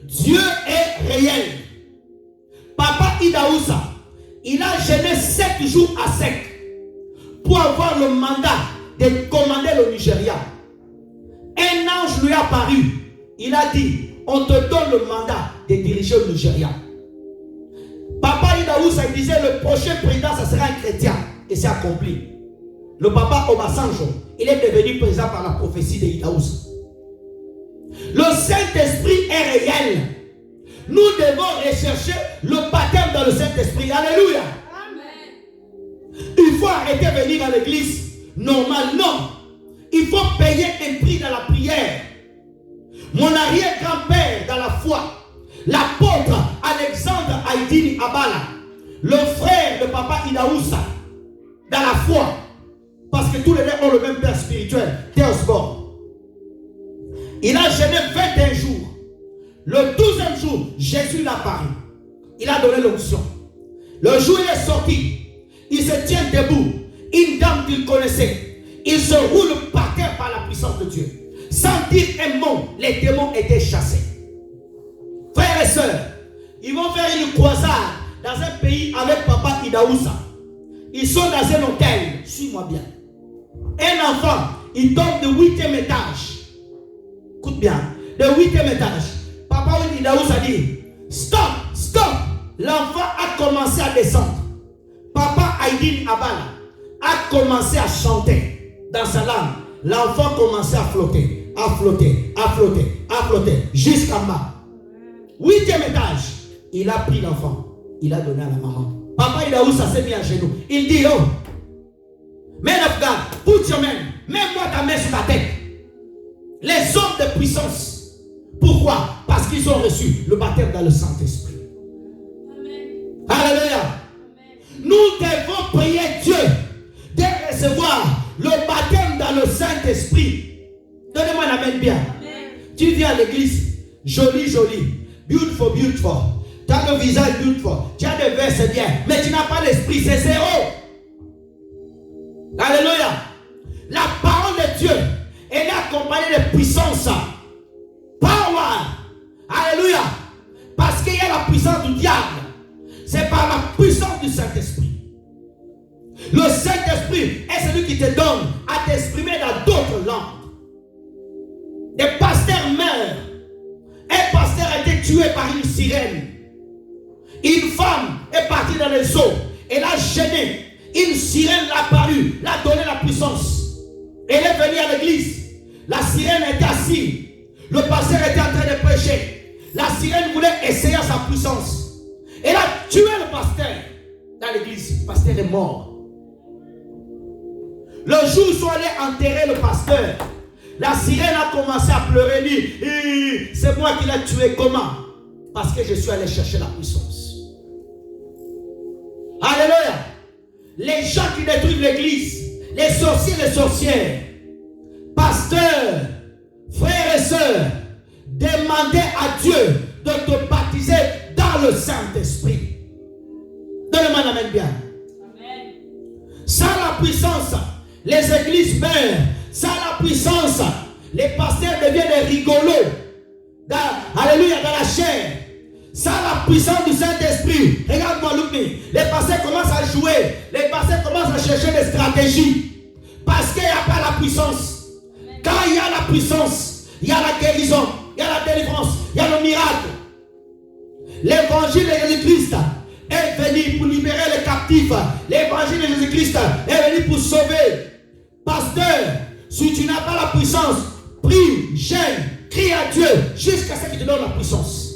Dieu est réel. Papa Idaoussa, il a jeûné 7 jours à sec pour avoir le mandat de commander le Nigeria. Un ange lui a apparu. Il a dit, on te donne le mandat de diriger le Nigeria. Papa Idaoussa, il disait, le prochain président, ça sera un chrétien. Et c'est accompli. Le papa Obasanjo, il est devenu président par la prophétie de Idaoussa. Le Saint-Esprit est réel. Nous devons rechercher le baptême dans le Saint-Esprit. Alléluia. Amen. Il faut arrêter de venir à l'église normale. Non. Il faut payer un prix dans la prière. Mon arrière-grand-père dans la foi, l'apôtre Alexandre Haïdini Abala, le frère de papa Idaoussa, dans la foi, parce que tous les deux ont le même père spirituel, Théosborg. Il a jeûné 21 jours. Le 12e jour, Jésus l'a apparu. Il a donné l'onction. Le jour où il est sorti, il se tient debout. Une dame qu'il connaissait, il se roule par terre par la puissance de Dieu. Sans dire un mot, les démons étaient chassés. Frères et sœurs, ils vont faire une croisade dans un pays avec papa Idaoussa. Ils sont dans un hôtel. Suis-moi bien. Un enfant, il tombe de 8e étage. Écoute bien. De 8e étage. Papa Idaoussa a dit, stop, stop. L'enfant a commencé à descendre. Papa Haïdini Abala a commencé à chanter dans sa langue. L'enfant commençait à flotter, à flotter, à flotter, à flotter, jusqu'en bas. 8e étage. Il a pris l'enfant. Il a donné à la maman. Papa Idaoussa s'est mis à genoux. Il dit, oh, man of God, put your man, mets-moi ta main sur ta tête. Les hommes de puissance. Pourquoi? Parce qu'ils ont reçu le baptême dans le Saint-Esprit. Alléluia. Nous devons prier Dieu de recevoir le baptême dans le Saint-Esprit. Donnez-moi la main bien. Amen. Tu viens à l'église, joli, joli, beautiful, beautiful. Tu as le visage beautiful, tu as des versets bien, mais tu n'as pas l'esprit, c'est zéro. Alléluia. La parole de Dieu, elle est accompagnée de puissance. Power. Alléluia. Parce qu'il y a la puissance du diable. C'est par la puissance du Saint-Esprit. Le Saint-Esprit est celui qui te donne à t'exprimer dans d'autres langues. Des pasteurs meurent. Un pasteur a été tué par une sirène. Une femme est partie dans les eaux. Elle a gêné. Une sirène l'a apparue, l'a donné la puissance. Elle est venue à l'église. La sirène était assise. Le pasteur était en train de prêcher. La sirène voulait essayer sa puissance. Elle a tué le pasteur dans l'église. Le pasteur est mort. Le jour où ils sont allés enterrer le pasteur, la sirène a commencé à pleurer. Dit, c'est moi qui l'ai tué. Comment? Parce que je suis allé chercher la puissance. Alléluia. Les gens qui détruisent l'église, les sorciers, les sorcières, pasteurs, frères et sœurs, demandez à Dieu de te baptiser dans le Saint-Esprit. Donne-moi la main bien. Amen. Sans la puissance, les églises meurent. Sans la puissance, les pasteurs deviennent des rigolos. Alléluia, dans la chair. Sans la puissance du Saint-Esprit, regarde-moi, Loupé. Les pasteurs commencent à jouer. Les pasteurs commencent à chercher des stratégies. Parce qu'il n'y a pas la puissance. Quand il y a la puissance, il y a la guérison, il y a la délivrance, il y a le miracle. L'évangile de Jésus-Christ est venu pour libérer les captifs. L'évangile de Jésus-Christ est venu pour sauver. Pasteur, si tu n'as pas la puissance, prie, gêne, crie à Dieu jusqu'à ce qu'il te donne la puissance.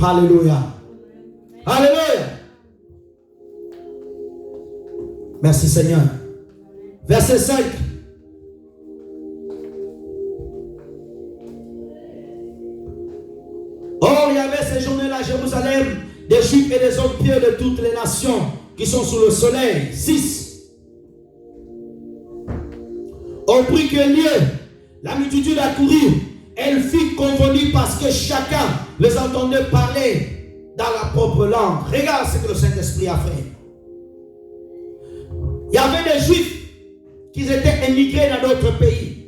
Alléluia. Alléluia. Merci Seigneur. Verset 5. Or, il y avait ces journées-là à Jérusalem des Juifs et des hommes pieux de toutes les nations qui sont sous le soleil. 6. Au prix que lieu, la multitude accourut. Elle fut convenue parce que chacun les entendait parler dans la propre langue. Regarde ce que le Saint-Esprit a fait. Il y avait des Juifs qui étaient émigrés dans d'autres pays.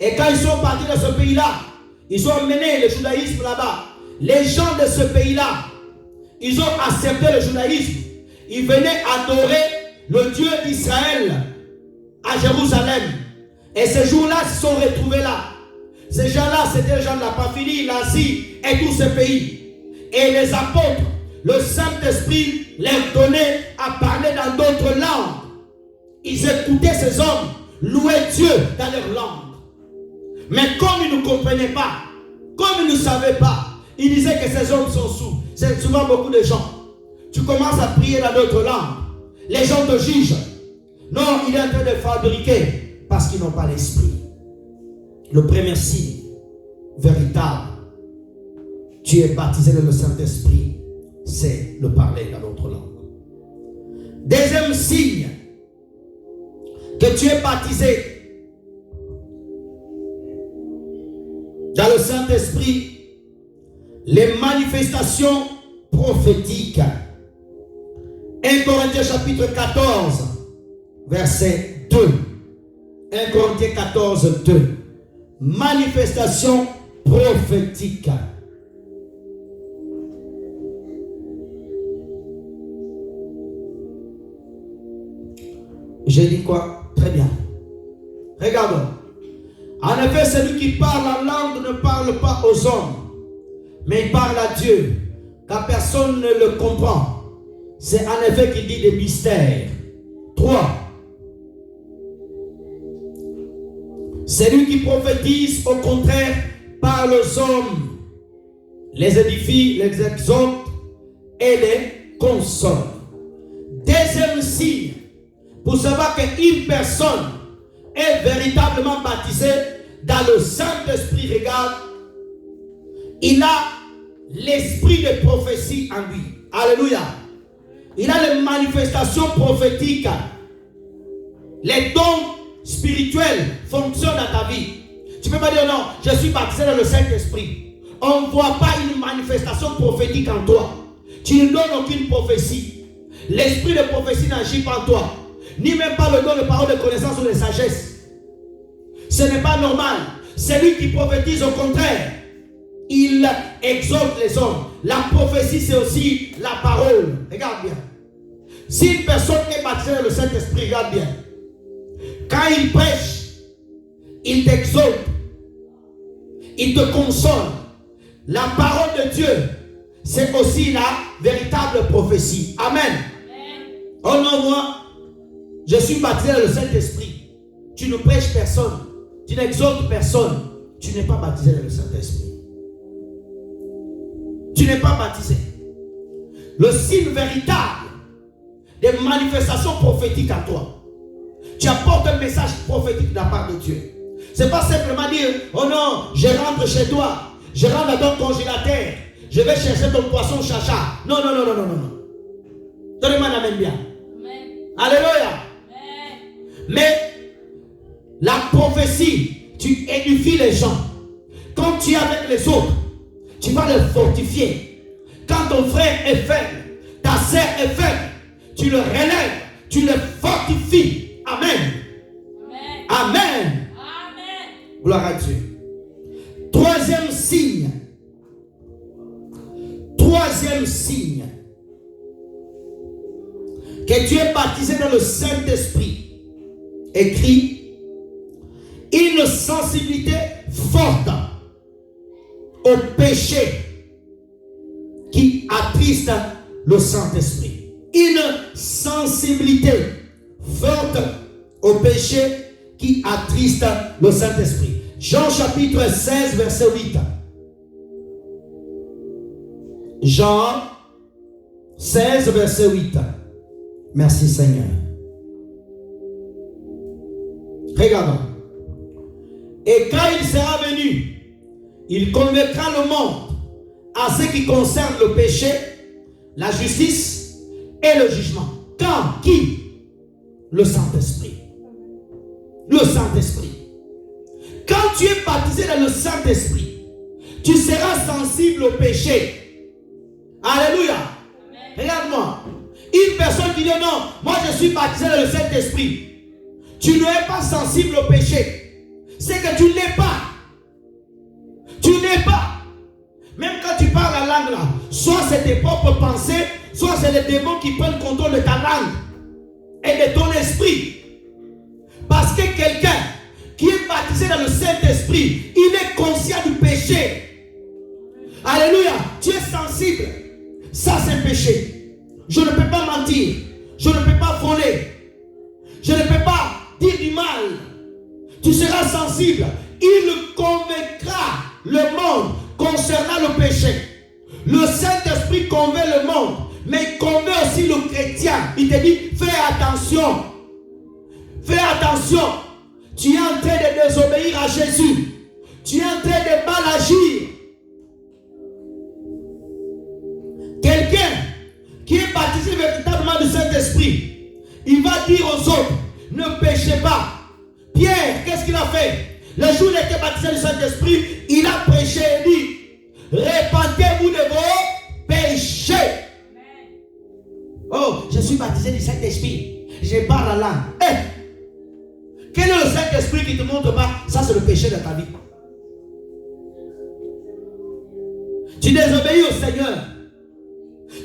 Et quand ils sont partis dans ce pays-là, ils ont mené le judaïsme là-bas. Les gens de ce pays-là, ils ont accepté le judaïsme. Ils venaient adorer le Dieu d'Israël à Jérusalem. Et ces jours-là, ils se sont retrouvés là. Ces gens-là, c'était les gens de la Pamphylie, l'Asie et tous ces pays. Et les apôtres, le Saint-Esprit leur donnait à parler dans d'autres langues. Ils écoutaient ces hommes louer Dieu dans leur langue. Mais comme ils ne comprenaient pas, comme ils ne savaient pas, ils disaient que ces hommes sont sourds. C'est souvent beaucoup de gens. Tu commences à prier dans d'autres langues. Les gens te jugent. Non, il est en train de fabriquer parce qu'ils n'ont pas l'esprit. Le premier signe véritable, tu es baptisé dans le Saint-Esprit, c'est le parler dans l'autre langue. Deuxième signe, que tu es baptisé dans le Saint-Esprit, les manifestations prophétiques. 1 Corinthiens chapitre 14, verset 2. 1 Corinthiens 14, 2. Manifestation prophétique. J'ai dit quoi? Très bien. Regardons. En effet, celui qui parle en langue ne parle pas aux hommes, mais il parle à Dieu, car personne ne le comprend. C'est en effet qu'il dit des mystères. 3. Celui qui prophétise, au contraire, parle aux hommes, les édifie, les exhorte et les console. Deuxième signe, pour savoir qu'une personne est véritablement baptisée dans le Saint-Esprit, regarde, il a l'esprit de prophétie en lui. Alléluia. Il a les manifestations prophétiques. Les dons spirituels fonctionnent dans ta vie. Tu ne peux pas dire non, je suis baptisé dans le Saint-Esprit. On ne voit pas une manifestation prophétique en toi. Tu ne donnes aucune prophétie. L'esprit de prophétie n'agit pas en toi. Ni même pas le don de parole de connaissance ou de sagesse. Ce n'est pas normal. Celui qui prophétise, au contraire, il exhorte les hommes. La prophétie, c'est aussi la parole. Regarde bien. Si une personne est baptisée dans le Saint-Esprit, regarde bien. Quand il prêche, il t'exhorte, il te console. La parole de Dieu, c'est aussi la véritable prophétie. Amen. Oh non, moi, je suis baptisé dans le Saint-Esprit. Tu ne prêches personne, tu n'exhortes personne, tu n'es pas baptisé dans le Saint-Esprit. Tu n'es pas baptisé. Le signe véritable des manifestations prophétiques à toi, tu apportes un message prophétique de la part de Dieu. Ce n'est pas simplement dire, oh non, je rentre chez toi, je rentre dans ton congélateur, je vais chercher ton poisson chacha. Non, non, non, non, non, non. Donnez-moi la main bien. Amen. Alléluia. Amen. Mais la prophétie, tu édifies les gens. Quand tu es avec les autres, tu vas les fortifier. Quand ton frère est faible, ta sœur est faible, tu le relèves, tu le fortifies. Amen. Amen. Amen. Amen. Gloire à Dieu. Troisième signe. Troisième signe. Que tu es baptisé dans le Saint-Esprit. Écrit, une sensibilité forte au péché qui attriste le Saint-Esprit. Une sensibilité forte au péché qui attriste le Saint-Esprit. Jean chapitre 16, verset 8. Jean 16, verset 8. Merci Seigneur. Regardons. Et quand il sera venu, il convaincra le monde à ce qui concerne le péché, la justice et le jugement. Quand? Qui? Le Saint-Esprit. Le Saint-Esprit. Quand tu es baptisé dans le Saint-Esprit, tu seras sensible au péché. Alléluia. Regarde-moi. Une personne qui dit non, moi je suis baptisé dans le Saint-Esprit. Tu n'es pas sensible au péché. C'est que tu ne l'es pas. Tu n'es pas. Même quand tu parles la langue là, soit c'est tes propres pensées, soit c'est les démons qui prennent contrôle de ta langue et de ton esprit. Parce que quelqu'un qui est baptisé dans le Saint-Esprit, il est conscient du péché. Alléluia. Tu es sensible. Ça c'est péché. Je ne peux pas mentir. Je ne peux pas voler. Je ne peux pas dire du mal. Tu seras sensible. Il convaincra le monde concernant le péché. Le Saint-Esprit convainc le monde, mais il convainc aussi le chrétien. Il te dit, fais attention. Fais attention. Tu es en train de désobéir à Jésus. Tu es en train de mal agir. Quelqu'un qui est baptisé véritablement du Saint-Esprit, il va dire aux autres, ne péchez pas. Pierre, qu'est-ce qu'il a fait? Le jour où il était baptisé du Saint-Esprit, il a prêché et dit, répentez-vous de vos péchés. Oh, je suis baptisé du Saint-Esprit. Je parle la langue. Quel est le Saint-Esprit qui te montre pas? Ça, c'est le péché de ta vie. Tu désobéis au Seigneur.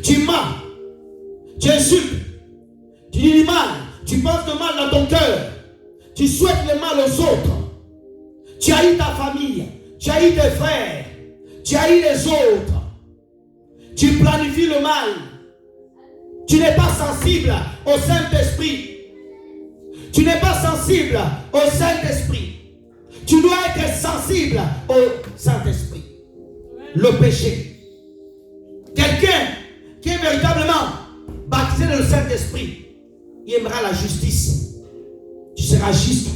Tu mens. Tu insultes. Tu dis du mal. Tu penses le mal dans ton cœur. Tu souhaites le mal aux autres. Tu haïs ta famille. Tu haïs tes frères. Tu haïs les autres. Tu planifies le mal. Tu n'es pas sensible au Saint-Esprit. Tu n'es pas sensible au Saint-Esprit. Tu dois être sensible au Saint-Esprit. Le péché. Quelqu'un qui est véritablement baptisé dans le Saint-Esprit, il aimera la justice. Tu seras juste.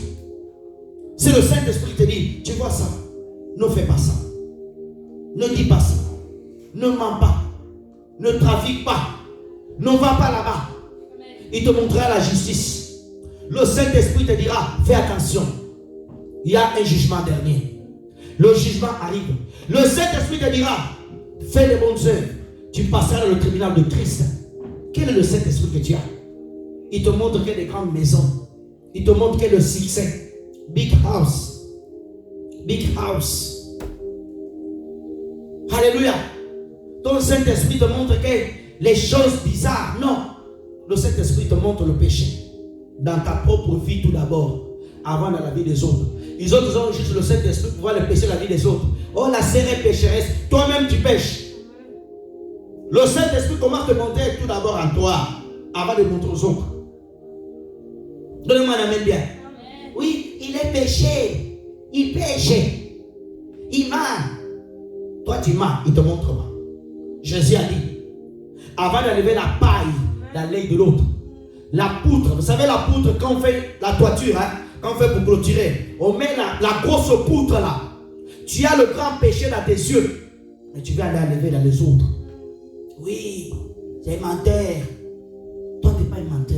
Si le Saint-Esprit te dit, tu vois ça, ne fais pas ça. Ne dis pas ça. Ne mens pas. Ne trafique pas. Ne va pas là-bas. Il te montrera la justice. Le Saint-Esprit te dira, fais attention. Il y a un jugement dernier. Le jugement arrive. Le Saint-Esprit te dira, fais les bonnes œuvres. Tu passeras dans le tribunal de Christ. Quel est le Saint-Esprit que tu as? Il te montre qu'il y a des grandes maisons. Il te montre qu'il y a le succès. Big house. Big house. Alléluia. Ton Saint-Esprit te montre que les choses bizarres. Non. Le Saint-Esprit te montre le péché. Dans ta propre vie tout d'abord. Avant dans la vie des autres. Les autres ont juste le Saint-Esprit pour voir le péché dans la vie des autres. Oh, la sœur est pécheresse. Toi-même tu pêches. Le Saint-Esprit commence à te montrer tout d'abord en toi. Avant de montrer aux autres. Donnez-moi un amen bien. Amen. Oui, il est péché. Il pêche. Il ment. Toi tu mens. Il te montre pas. Jésus a dit. Avant d'enlever la paille dans l'œil de l'autre. La poutre. Vous savez la poutre quand on fait la toiture. Hein, quand on fait pour clôturer. On met la grosse poutre là. Tu as le grand péché dans tes yeux. Mais tu vas aller enlever dans les autres. Oui, c'est un menteur. Toi, tu n'es pas un menteur.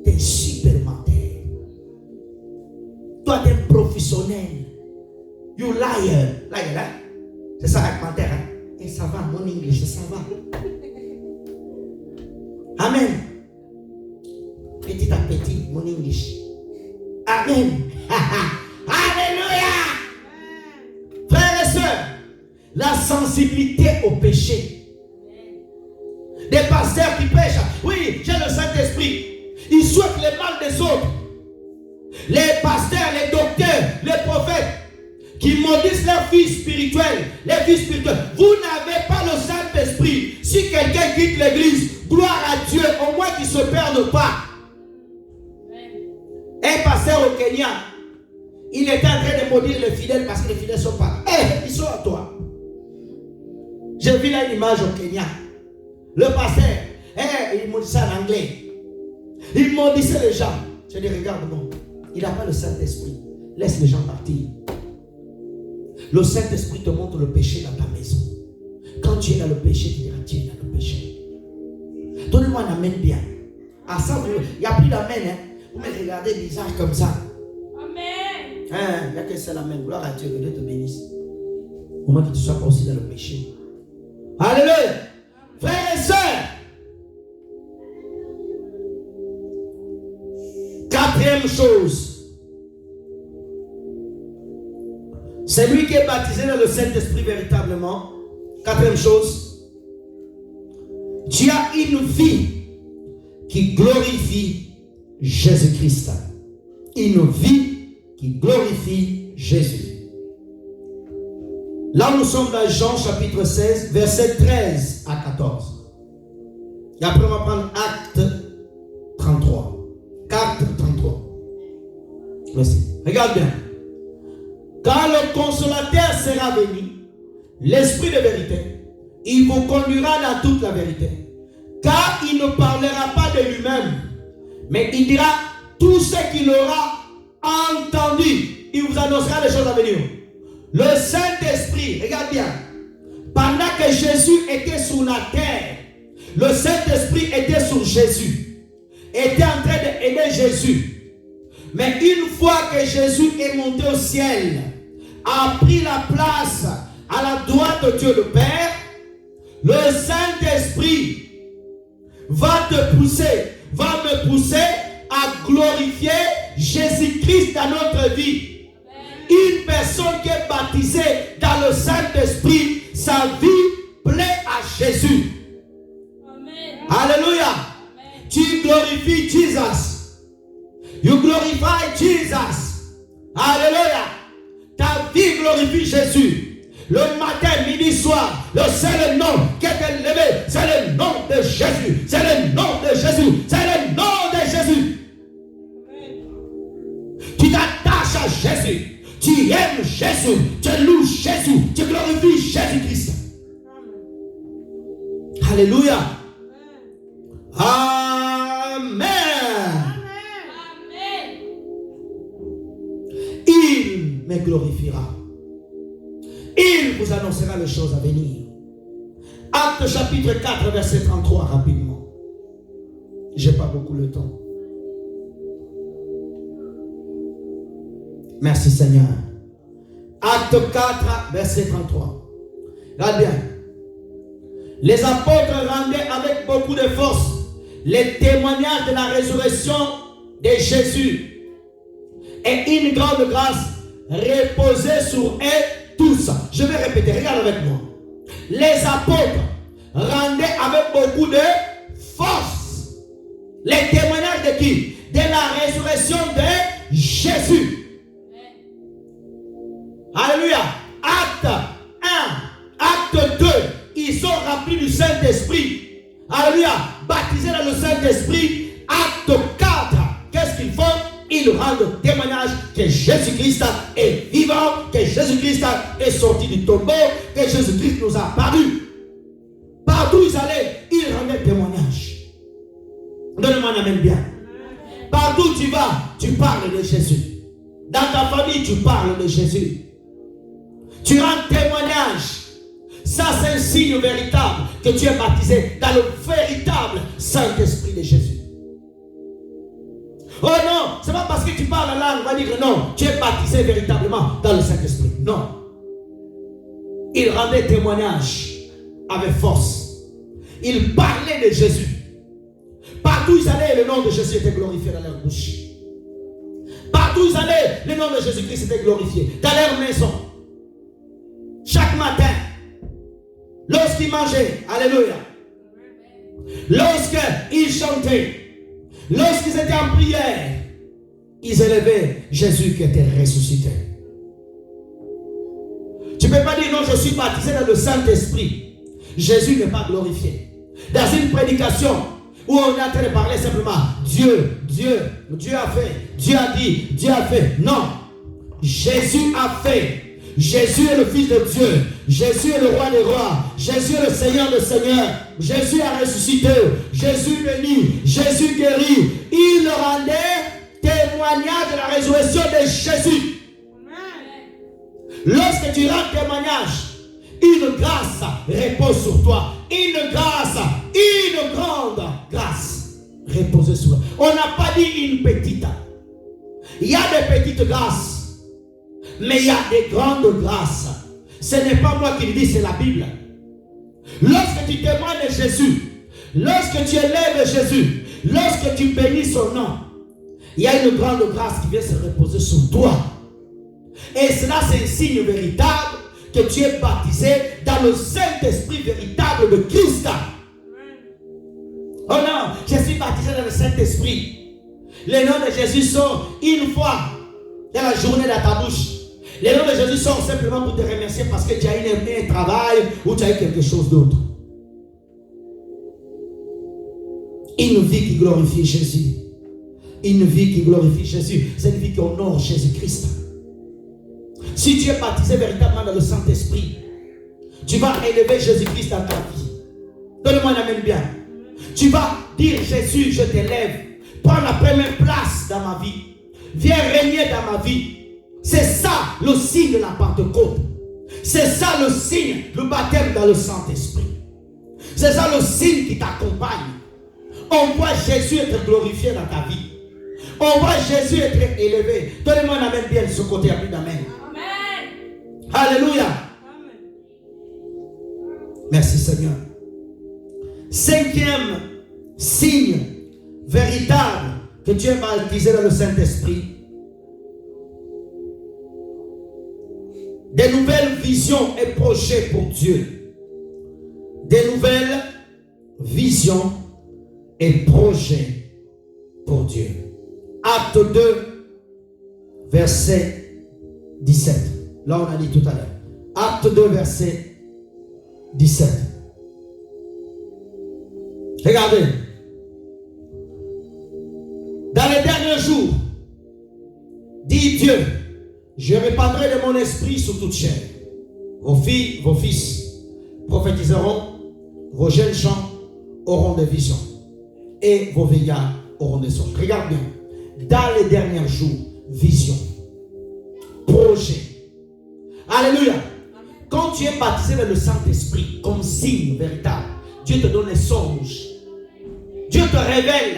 Tu es un super menteur. Toi, tu es un professionnel. You liar. Liar, hein? C'est ça, un menteur. Hein? Et ça va, mon English, ça va. Amen. Petit à petit, mon English. Amen. Alléluia. Frères et sœurs, la sensibilité au péché. Des pasteurs qui pêchent. Oui, j'ai le Saint-Esprit. Ils souhaitent le mal des autres. Les pasteurs, les docteurs, les prophètes qui maudissent leurs filles spirituelles. Les filles spirituelles. Vous n'avez pas le Saint-Esprit. Si quelqu'un quitte l'église, gloire à Dieu, au moins qu'il ne se perde pas. Un pasteur au Kenya, il était en train de maudire les fidèles parce que les fidèles ne sont pas. Ils sont à toi. J'ai vu là une image au Kenya. Le pasteur, il maudissait en anglais. Il maudissait les gens. Je dis, regarde, non. Il n'a pas le Saint-Esprit. Laisse les gens partir. Le Saint-Esprit te montre le péché dans ta maison. Quand tu es dans le péché, tu diras, tu es dans le péché. Donnez-moi un amen bien. À ça, il n'y a plus d'amen. Hein. Vous me regardez bizarre comme ça. Amen. Il n'y a que seul amen. Gloire à Dieu. Que Dieu te bénisse. Au moins que tu sois pas aussi dans le péché. Alléluia. Frères et sœurs. Quatrième chose. C'est lui qui est baptisé dans le Saint-Esprit véritablement. Quatrième chose. Tu as une vie qui glorifie Jésus-Christ. Une vie qui glorifie Jésus. Là, nous sommes dans Jean chapitre 16, versets 13 à 14. Et après, on va prendre Acte 33. Acte 33. Merci. Regarde bien. Quand le consolateur sera venu, l'Esprit de vérité, il vous conduira dans toute la vérité. Car il ne parlera pas de lui-même, mais il dira tout ce qu'il aura entendu. Il vous annoncera les choses à venir. Le Saint-Esprit, regarde bien, pendant que Jésus était sur la terre, le Saint-Esprit était sur Jésus, était en train d'aider Jésus. Mais une fois que Jésus est monté au ciel, a pris la place à la droite de Dieu le Père, le Saint-Esprit va te pousser, va me pousser à glorifier Jésus-Christ dans notre vie. Une personne qui est baptisée dans le Saint-Esprit, sa vie plaît à Jésus. Amen. Alléluia. Amen. Tu glorifies Jesus. You glorify Jesus. Alléluia. Ta vie glorifie Jésus. Le matin, midi, soir, le seul nom qui est élevé, c'est le nom de Jésus. C'est le nom de Jésus. C'est le nom de Jésus. Tu t'attaches à Jésus. Tu aimes Jésus. Tu loues Jésus. Tu glorifies Jésus-Christ. Alléluia. Amen. Amen. Il me glorifiera. Il vous annoncera les choses à venir. Acte chapitre 4, verset 33, rapidement. Je n'ai pas beaucoup le temps. Merci Seigneur. Acte 4, verset 33. Regarde bien. Les apôtres rendaient avec beaucoup de force les témoignages de la résurrection de Jésus. Et une grande grâce reposait sur eux tous. Je vais répéter, regarde avec moi. Les apôtres rendaient avec beaucoup de force les témoignages de qui? De la résurrection de Jésus. Alléluia. Acte 1, acte 2, ils sont remplis du Saint-Esprit. Alléluia. Baptisés dans le Saint-Esprit. Acte 4, qu'est-ce qu'ils font? Ils rendent témoignage que Jésus-Christ est vivant, que Jésus-Christ est sorti du tombeau, que Jésus-Christ nous a apparu. Partout où ils allaient, ils rendaient témoignage. Donne-moi un amen bien. Partout où tu vas, tu parles de Jésus. Dans ta famille, tu parles de Jésus. Tu rends témoignage. Ça, c'est un signe véritable que tu es baptisé dans le véritable Saint-Esprit de Jésus. Oh non, c'est pas parce que tu parles la langue, on va dire non, tu es baptisé véritablement dans le Saint-Esprit. Non. Il rendait témoignage avec force. Ils parlaient de Jésus. Partout où ils allaient, le nom de Jésus était glorifié dans leur bouche. Partout où ils allaient, le nom de Jésus-Christ était glorifié. Dans leur maison. Chaque matin, lorsqu'ils mangeaient, alléluia. Lorsqu'ils chantaient, lorsqu'ils étaient en prière, ils élevaient Jésus qui était ressuscité. Tu ne peux pas dire non, je suis baptisé dans le Saint-Esprit. Jésus n'est pas glorifié. Dans une prédication où on est en train de parler simplement Dieu a fait, Dieu a dit, Dieu a fait. Non, Jésus a fait. Jésus est le Fils de Dieu. Jésus est le Roi des rois. Jésus est le Seigneur des seigneurs. Jésus a ressuscité. Jésus bénit. Jésus guérit. Il rendait témoignage de la résurrection de Jésus. Lorsque tu rends témoignage, une grâce repose sur toi. Une grâce, une grande grâce repose sur toi. On n'a pas dit une petite. Il y a des petites grâces. Mais il y a des grandes grâces. Ce n'est pas moi qui le dis, c'est la Bible. Lorsque tu témoignes de Jésus, lorsque tu élèves Jésus, lorsque tu bénis son nom, il y a une grande grâce qui vient se reposer sur toi. Et cela, c'est un signe véritable que tu es baptisé dans le Saint-Esprit véritable de Christ. Oh non, je suis baptisé dans le Saint-Esprit. Les noms de Jésus sont une fois dans la journée dans ta bouche. Les noms de Jésus sont simplement pour te remercier parce que tu as eu un travail ou tu as eu quelque chose d'autre. Une vie qui glorifie Jésus. Une vie qui glorifie Jésus. C'est une vie qui honore Jésus-Christ. Si tu es baptisé véritablement dans le Saint-Esprit, tu vas élever Jésus-Christ dans ta vie. Donne-moi un amen bien. Tu vas dire Jésus, je t'élève. Prends la première place dans ma vie. Viens régner dans ma vie. C'est ça le signe de la Pentecôte. C'est ça le signe, le baptême dans le Saint-Esprit. C'est ça le signe qui t'accompagne. On voit Jésus être glorifié dans ta vie. On voit Jésus être élevé. Donnez-moi un amen bien de ce côté, plus d'amen. Amen. Alléluia. Amen. Merci Seigneur. Cinquième signe véritable que tu es baptisé dans le Saint-Esprit. Des nouvelles visions et projets pour Dieu. Des nouvelles visions et projets pour Dieu. Acte 2, verset 17. Là, on a dit tout à l'heure. Acte 2, verset 17. Regardez. Dans les derniers jours, dit Dieu, je répandrai de mon esprit sur toute chair. Vos filles, vos fils prophétiseront, vos jeunes gens auront des visions et vos vieillards auront des songes. Regarde bien. Dans les derniers jours, vision, projet. Alléluia. Quand tu es baptisé dans le Saint-Esprit comme signe véritable, Dieu te donne les songes. Dieu te révèle.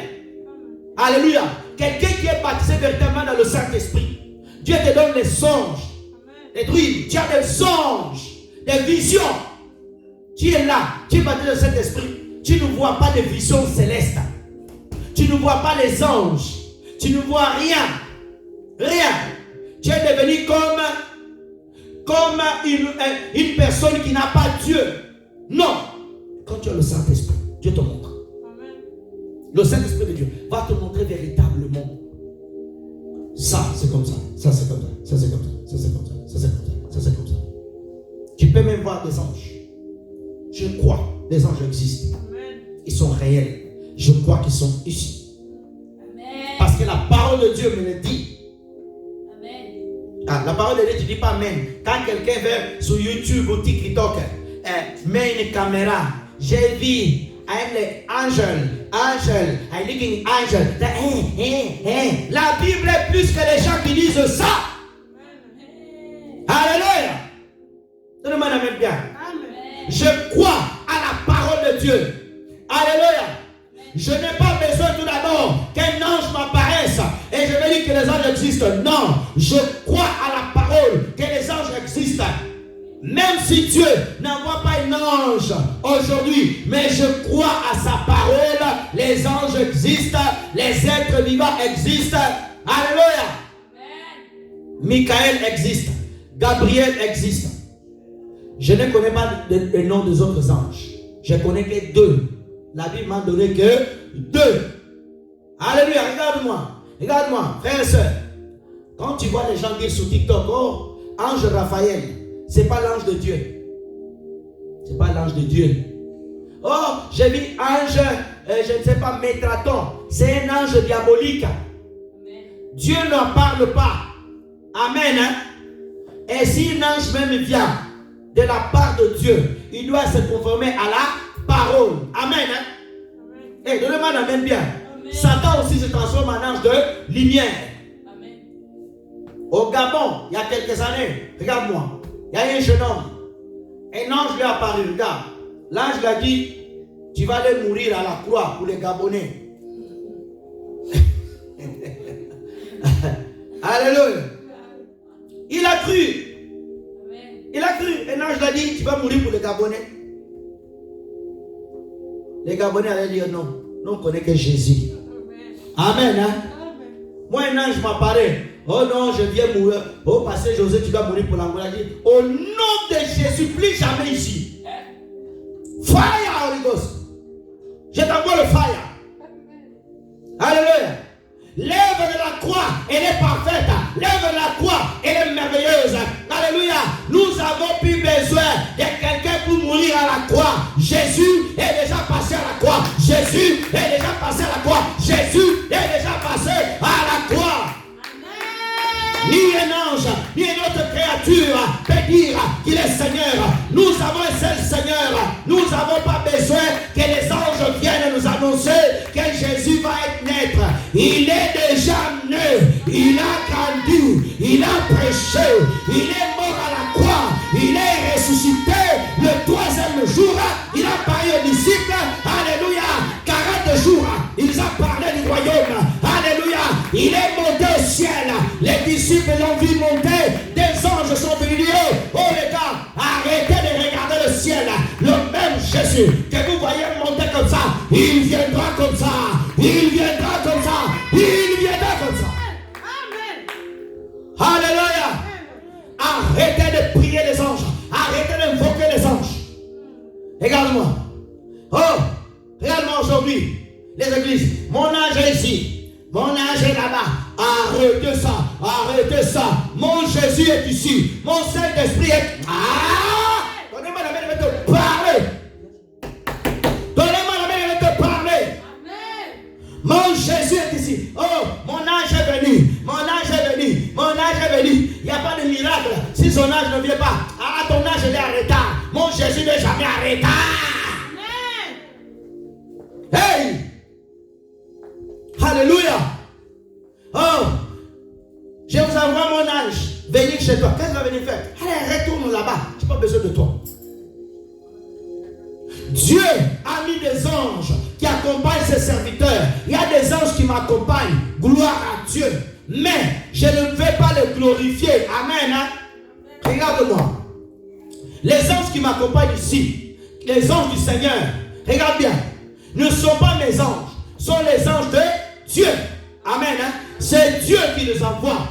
Alléluia. Quelqu'un qui est baptisé véritablement dans le Saint-Esprit, Dieu te donne les songes, les dreams. Tu as des songes, des visions. Tu es là, tu es baptisé dans le Saint-Esprit. Tu ne vois pas de visions célestes. Tu ne vois pas les anges. Tu ne vois rien. Rien. Tu es devenu comme une personne qui n'a pas Dieu. Non. Quand tu as le Saint-Esprit, Dieu te montre. Amen. Le Saint-Esprit de Dieu va te montrer véritablement. Ça, c'est comme ça. Ça, c'est comme ça. Ça, c'est comme ça. Ça, c'est comme ça. Ça, c'est comme ça. Ça, c'est comme ça. Tu peux même voir des anges. Je crois. Les anges existent. Amen. Ils sont réels. Je crois qu'ils sont ici. Parce que la parole de Dieu me le dit. Amen. Ah, la parole de Dieu, tu ne dis pas Amen. Quand quelqu'un veut sur YouTube ou TikTok, met une caméra, j'ai vu, I'm the angel, I'm looking angel. La Bible est plus que les gens qui disent ça. Amen. Alléluia. Donne-moi la même bien. Amen. Je crois à la parole de Dieu. Alléluia. Je n'ai pas besoin tout d'abord qu'un ange m'apparaisse et je vais dire que les anges existent. Non, je crois à la parole que les anges existent. Même si Dieu n'envoie pas un ange aujourd'hui, mais je crois à sa parole, les anges existent, les êtres vivants existent. Alléluia. Michael existe, Gabriel existe. Je ne connais pas le nom des autres anges. Je connais que 2. La Bible m'a donné que 2. Alléluia, regarde-moi, frère et soeur. Quand tu vois les gens dire sur TikTok, oh, ange Raphaël, c'est pas l'ange de Dieu. C'est pas l'ange de Dieu. Oh, j'ai vu ange, je ne sais pas, Métraton. C'est un ange diabolique. Amen. Dieu n'en parle pas. Amen. Hein? Et si un ange même vient de la part de Dieu, il doit se conformer à la parole. Amen. Hein? Et donnez-moi un amen bien. Amen. Satan aussi se transforme en ange de lumière. Amen. Au Gabon, il y a quelques années, regarde-moi, il y a un jeune homme. Un ange lui est apparu, regarde. L'ange lui a dit, tu vas aller mourir à la croix pour les Gabonais. Alléluia. Il a cru. Il a cru. Un ange lui a dit, tu vas mourir pour les Gabonais. Les Gabonais allaient dire non. Nous on connaît que Jésus. Amen. Hein? Moi, un ange m'apparaît. Oh non, je viens mourir. Oh, pasteur José, tu vas mourir pour l'Angola. Il dit, au nom de Jésus, plus jamais ici. Fire, Holy Ghost. Je t'envoie le fire. Alléluia. L'œuvre de la croix, elle est parfaite. L'œuvre de la croix, elle est merveilleuse. Alléluia. Nous avons plus besoin de quelqu'un pour mourir à la croix. Jésus est déjà passé à la croix. Jésus est déjà passé à la croix. Jésus est déjà passé à la croix. Ni un ange, ni une autre créature peut dire qu'il est Seigneur. Nous avons un seul Seigneur. Nous n'avons pas besoin que les anges viennent nous annoncer que Jésus va être naître. Il est déjà né. Il a grandi. Il a prêché. Il est mort à la croix. Il est ressuscité le 3e jour. Il a parlé aux disciples. Alléluia. 40 jours. Il a parlé du royaume. Alléluia. Il est monté au ciel. Les disciples l'ont vu monter. Des anges sont venus dire, oh les gars, arrêtez de regarder le ciel. Le même Jésus que vous voyez monter comme ça, il viendra comme ça. Il viendra comme ça. Il viendra comme ça. Amen. Alléluia. Arrêtez de prier les anges. Arrêtez d'invoquer les anges. Regarde-moi. Oh, regarde-moi aujourd'hui. Les églises. Mon âge est ici. Mon âge est là-bas. Arrêtez ça. Arrêtez ça. Mon Jésus est ici. Mon Saint-Esprit est... Ah! Donnez-moi la main, je vais te parler. Donnez-moi la main, je vais te parler. Amen. Mon Jésus est ici. Oh, mon âge est venu. Mon âge est venu. Mon âge est venu. Il n'y a pas de miracle. Si son âge ne vient pas, ah, ton âge est en retard. Mon Jésus n'est jamais en retard. Amen. Hey! Alléluia. Oh, je vous envoie mon ange venir chez toi. Qu'est-ce qu'il va venir faire? Allez, retourne là-bas. Je n'ai pas besoin de toi. Dieu a mis des anges qui accompagnent ses serviteurs. Il y a des anges qui m'accompagnent. Gloire à Dieu. Mais je ne vais pas les glorifier. Amen. Hein? Regarde-moi. Les anges qui m'accompagnent ici, les anges du Seigneur, regarde bien, ne sont pas mes anges, sont les anges de Dieu. Amen. Hein? C'est Dieu qui les envoie.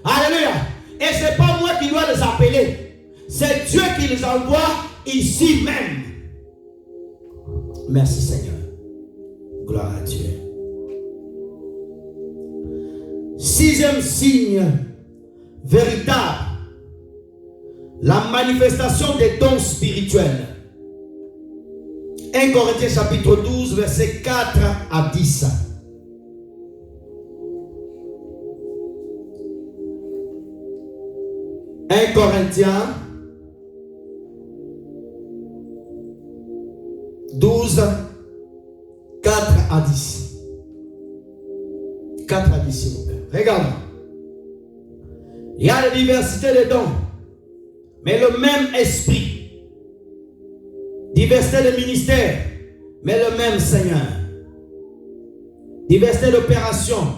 Alléluia. Et ce n'est pas moi qui dois les appeler. C'est Dieu qui les envoie ici même. Merci Seigneur. Gloire à Dieu. 6e signe véritable. La manifestation des dons spirituels. 1 Corinthiens chapitre 12 versets 4 à 10. 1 Corinthiens 12, 4 à 10. 4 à 10, s'il vous plaît. Regarde. Il y a la diversité des dons, mais le même esprit. Diversité de ministères, mais le même Seigneur. Diversité d'opérations,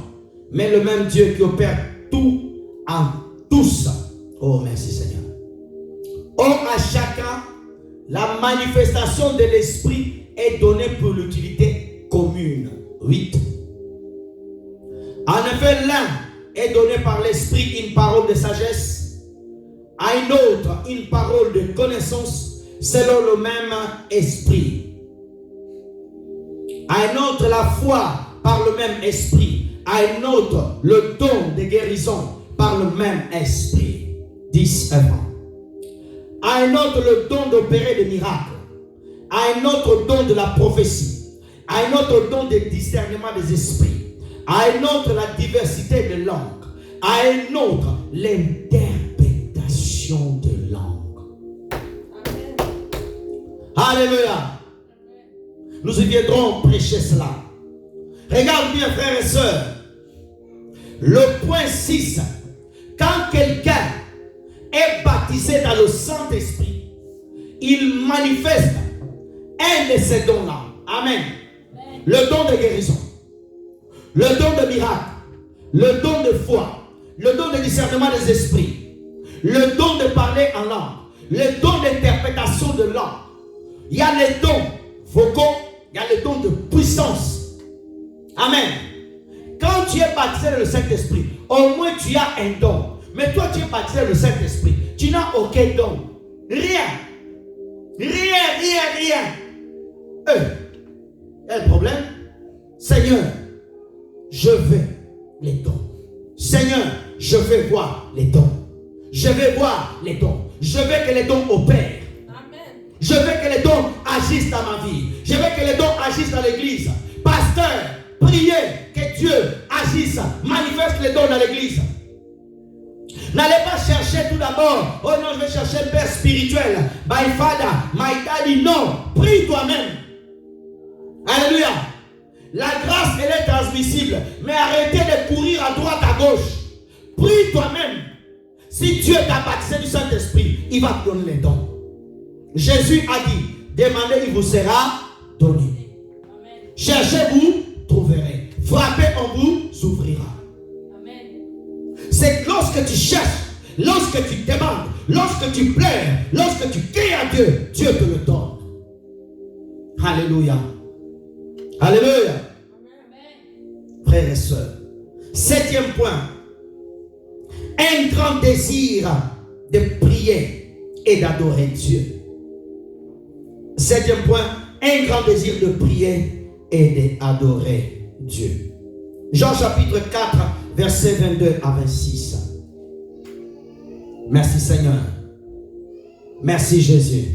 mais le même Dieu qui opère tout en tous. Oh, merci Seigneur. Or, à chacun, la manifestation de l'esprit est donnée pour l'utilité commune. 8. En effet, l'un est donné par l'esprit une parole de sagesse, à un autre une parole de connaissance selon le même esprit. À un autre la foi par le même esprit, à un autre le don de guérison par le même esprit. 10 et 20. À un autre le don d'opérer des miracles, à un autre don de la prophétie, à un autre don de discernement des esprits, à un autre la diversité de langues, à un autre l'interprétation de langues. Alléluia. Nous y viendrons prêcher cela. Regarde bien, frères et sœurs. Le point 6. Quand quelqu'un est baptisé dans le Saint-Esprit, il manifeste un de ces dons-là. Amen. Le don de guérison, le don de miracle, le don de foi, le don de discernement des esprits, le don de parler en langue, le don d'interprétation de langue. Il y a les dons vocaux, il y a les dons de puissance. Amen. Quand tu es baptisé dans le Saint-Esprit, au moins tu as un don. Mais toi, tu es baptisé dans le Saint-Esprit, tu n'as aucun don. Rien. Rien. Quel problème? Seigneur, je veux les dons. Seigneur, je veux voir les dons. Je veux voir les dons. Je veux que les dons opèrent. Amen. Je veux que les dons agissent dans ma vie. Je veux que les dons agissent dans l'église. Pasteur, priez que Dieu agisse, manifeste les dons dans l'église. N'allez pas chercher tout d'abord. Oh non, je vais chercher le père spirituel. My father, my daddy. Non, prie toi-même. Alléluia. La grâce, elle est transmissible. Mais arrêtez de courir à droite, à gauche. Prie toi-même. Si Dieu t'a baptisé du Saint-Esprit, il va te donner les dons. Jésus a dit, demandez, il vous sera donné. Amen. Cherchez, vous trouverez. Frappez, on vous ouvrira. Amen. C'est lorsque tu cherches, lorsque tu demandes, lorsque tu pleures, lorsque tu cries à Dieu, Dieu te le donne. Alléluia. Alléluia. Amen. Frères et sœurs, 7e point. Un grand désir de prier et d'adorer Dieu. 7e point. Un grand désir de prier et d'adorer Dieu. Jean chapitre 4, versets 22 à 26. Merci Seigneur. Merci Jésus.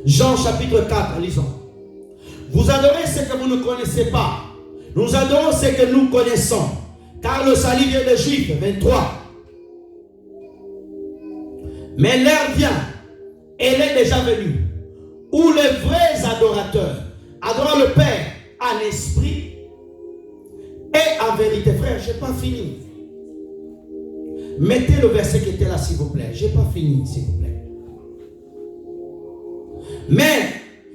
Jean chapitre 4, lisons. Vous adorez ce que vous ne connaissez pas. Nous adorons ce que nous connaissons. Car le salut vient des Juifs. 23. Mais l'heure vient, elle est déjà venue, où les vrais adorateurs adorent le Père en esprit et en vérité. Frère, je n'ai pas fini. Mettez le verset qui était là, s'il vous plaît. Je n'ai pas fini, s'il vous plaît. Mais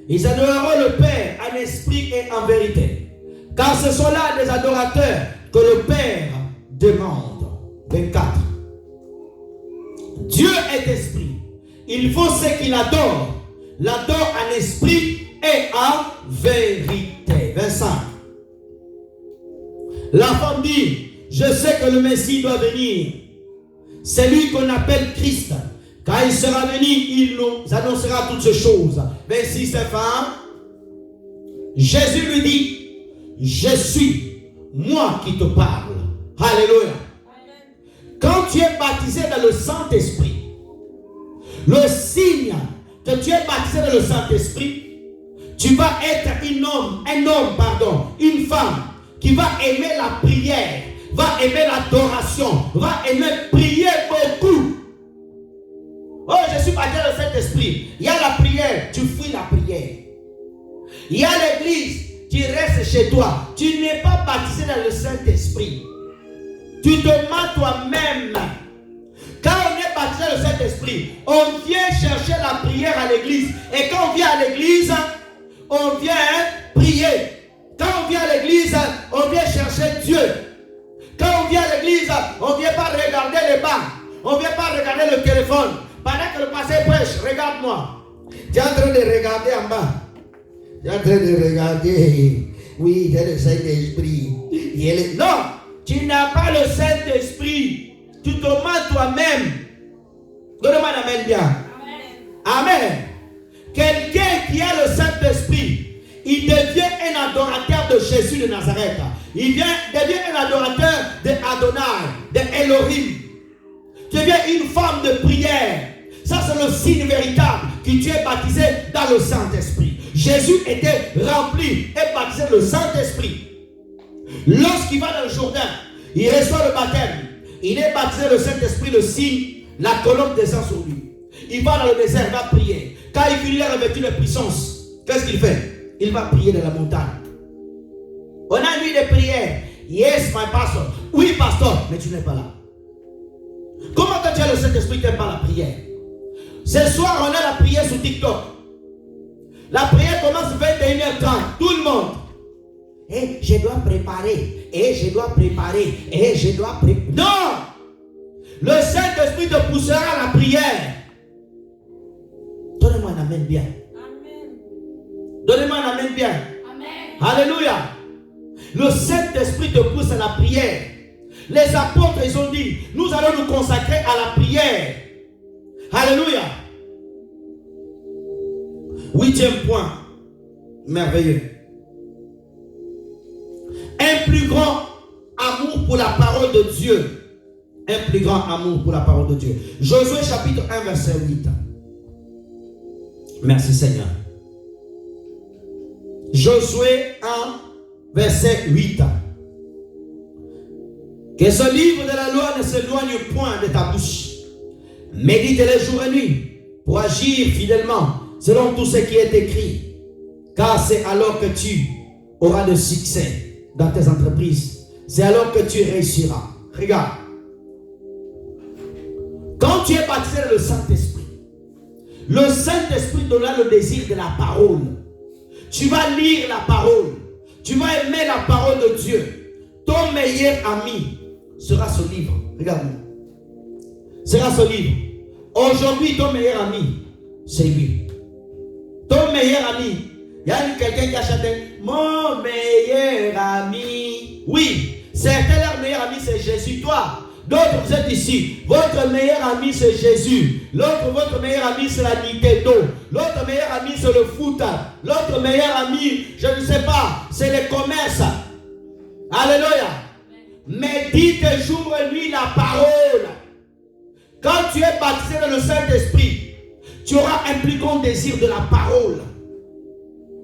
ils adoreront le Père en esprit et en vérité. Car ce sont là des adorateurs que le Père demande. 24. Dieu est esprit. Il faut ceux qui l'adorent en esprit et en vérité. 25. La femme dit, je sais que le Messie doit venir. C'est lui qu'on appelle Christ. Quand il sera venu, il nous annoncera toutes ces choses. 26 femme. Jésus lui dit, je suis moi qui te parle. Alléluia. Amen. Quand tu es baptisé dans le Saint-Esprit, le signe que tu es baptisé dans le Saint-Esprit, tu vas être une femme qui va aimer la prière, va aimer l'adoration, va aimer prier beaucoup. Oh, je suis baptisé dans le Saint-Esprit. Il y a la prière, tu fuis la prière. Il y a l'église, tu restes chez toi. Tu n'es pas baptisé dans le Saint-Esprit. Tu te mens toi-même. Quand on est baptisé dans le Saint-Esprit, on vient chercher la prière à l'église. Et quand on vient à l'église, on vient prier. Quand on vient à l'église, on vient chercher Dieu. Quand on vient à l'église, on ne vient pas regarder les bancs. On ne vient pas regarder le téléphone. Pendant que le pasteur prêche, regarde-moi. Tu es en train de regarder en bas. Tu es en train de regarder. Oui, tu as le Saint-Esprit. Non, tu n'as pas le Saint-Esprit. Tu te mens toi-même. Donne-moi un amen bien. Amen. Amen. Quelqu'un qui a le Saint-Esprit, il devient un adorateur de Jésus de Nazareth. Il devient un adorateur de Adonai, de Elohim. Tu deviens une femme de prière. Ça, c'est le signe véritable que tu es baptisé dans le Saint-Esprit. Jésus était rempli et baptisé le Saint-Esprit. Lorsqu'il va dans le Jourdain, il reçoit le baptême. Il est baptisé le Saint-Esprit, le signe, la colombe descend sur lui. Il va dans le désert, il va prier. Quand il finit de revêtir de puissance, qu'est-ce qu'il fait? Il va prier dans la montagne. On a une nuit de prière. Yes, my pastor. Oui, pasteur, mais tu n'es pas là. Comment quand tu as le Saint-Esprit, tu n'aimes pas la prière? Ce soir, on a la prière sur TikTok. La prière commence 21h30. Tout le monde. Et je dois préparer. Et je dois préparer. Et je dois préparer. Non! Le Saint-Esprit te poussera à la prière. Donnez-moi un amen bien. Amen. Donnez-moi un amen bien. Amen. Alléluia. Le Saint-Esprit te pousse à la prière. Les apôtres, ils ont dit, nous allons nous consacrer à la prière. Alléluia. 8e point. Merveilleux. Un plus grand amour pour la parole de Dieu. Un plus grand amour pour la parole de Dieu. Josué chapitre 1 verset 8. Merci Seigneur. Josué 1 verset 8. Que ce livre de la loi ne s'éloigne point de ta bouche. Médite-le jour et nuit pour agir fidèlement selon tout ce qui est écrit. Car c'est alors que tu auras de succès dans tes entreprises. C'est alors que tu réussiras. Regarde. Quand tu es baptisé dans le Saint-Esprit donnera le désir de la parole. Tu vas lire la parole. Tu vas aimer la parole de Dieu. Ton meilleur ami sera ce livre. Regarde-moi. Sera ce livre. Aujourd'hui, ton meilleur ami, c'est lui. Ton meilleur ami. Il y a quelqu'un qui a chanté mon meilleur ami. Oui, certains leur meilleur ami c'est Jésus. Toi, d'autres vous êtes ici. Votre meilleur ami c'est Jésus. L'autre, votre meilleur ami c'est la Nintendo. L'autre meilleur ami c'est le foot. L'autre meilleur ami, je ne sais pas, c'est le commerce. Alléluia. Médite jour et nuit la parole. Quand tu es baptisé dans le Saint-Esprit, tu auras un plus grand désir de la parole.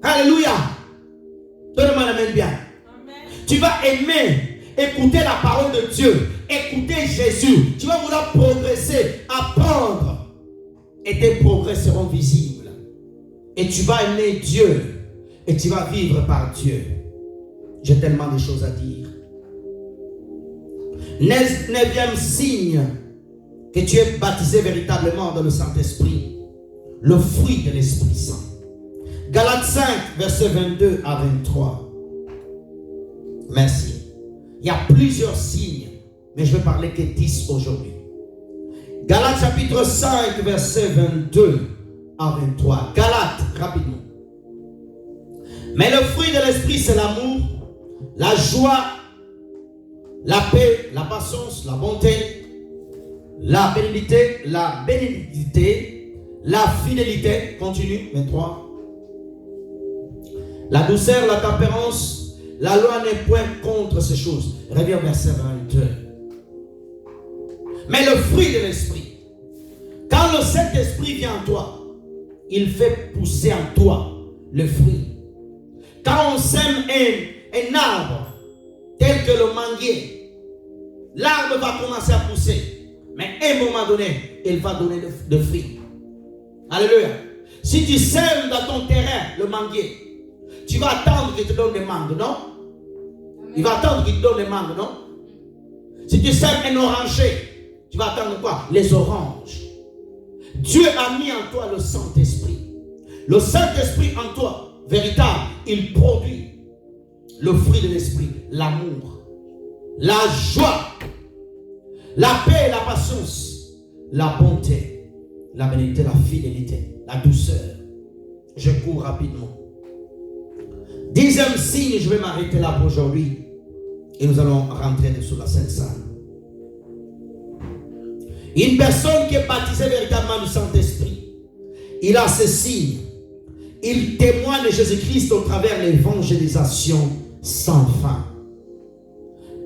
Alléluia. Donne-moi la main bien. Amen. Tu vas aimer écouter la parole de Dieu, écouter Jésus. Tu vas vouloir progresser, apprendre. Et tes progrès seront visibles. Et tu vas aimer Dieu. Et tu vas vivre par Dieu. J'ai tellement de choses à dire. 9e signe que tu es baptisé véritablement dans le Saint-Esprit. Le fruit de l'Esprit Saint. Galates 5, versets 22 à 23. Merci. Il y a plusieurs signes, mais je vais parler que 10 aujourd'hui. Galates chapitre 5, versets 22 à 23. Galates, rapidement. Mais le fruit de l'Esprit, c'est l'amour, la joie, la paix, la patience, la bonté, la bénédiction, la fidélité, continue, 23. La douceur, la tempérance, la loi n'est point contre ces choses. Reviens au verset 22. Mais le fruit de l'Esprit, quand le Saint-Esprit vient en toi, il fait pousser en toi le fruit. Quand on sème un arbre, tel que le manguier, l'arbre va commencer à pousser. Mais à un moment donné, il va donner de fruits. Alléluia. Si tu sèmes dans ton terrain le manguier, tu vas attendre qu'il te donne des mangues, non? Il va attendre qu'il te donne des mangues, non? Si tu sèmes un oranger, tu vas attendre quoi? Les oranges. Dieu a mis en toi le Saint-Esprit. Le Saint-Esprit en toi, véritable, il produit le fruit de l'Esprit, l'amour, la joie, la paix et la patience, la bonté, la bénédiction, la fidélité, la douceur. Je cours rapidement. 10e signe, je vais m'arrêter là pour aujourd'hui. Et nous allons rentrer sur la Sainte Salle. Une personne qui est baptisée véritablement du Saint-Esprit, il a ce signe. Il témoigne de Jésus-Christ au travers l'évangélisation sans fin.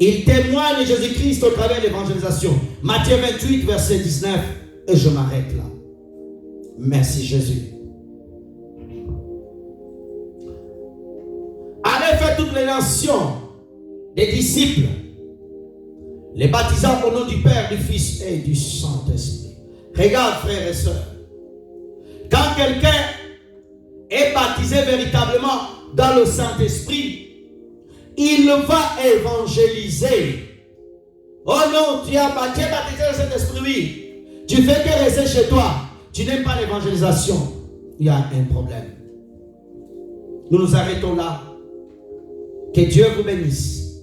Il témoigne de Jésus-Christ au travers l'évangélisation. Matthieu 28, verset 19. Et je m'arrête là. Merci Jésus. Allez faire toutes les nations des disciples, les baptisant au nom du Père, du Fils et du Saint-Esprit. Regarde, frères et sœurs, quand quelqu'un est baptisé véritablement dans le Saint-Esprit, il va évangéliser. Oh non, tu es baptisé dans le Saint-Esprit, oui. Tu fais que rester chez toi. Tu n'aimes pas l'évangélisation. Il y a un problème. Nous nous arrêtons là. Que Dieu vous bénisse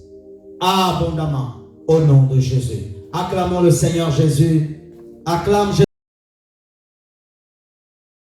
abondamment au nom de Jésus. Acclamons le Seigneur Jésus. Acclame Jésus.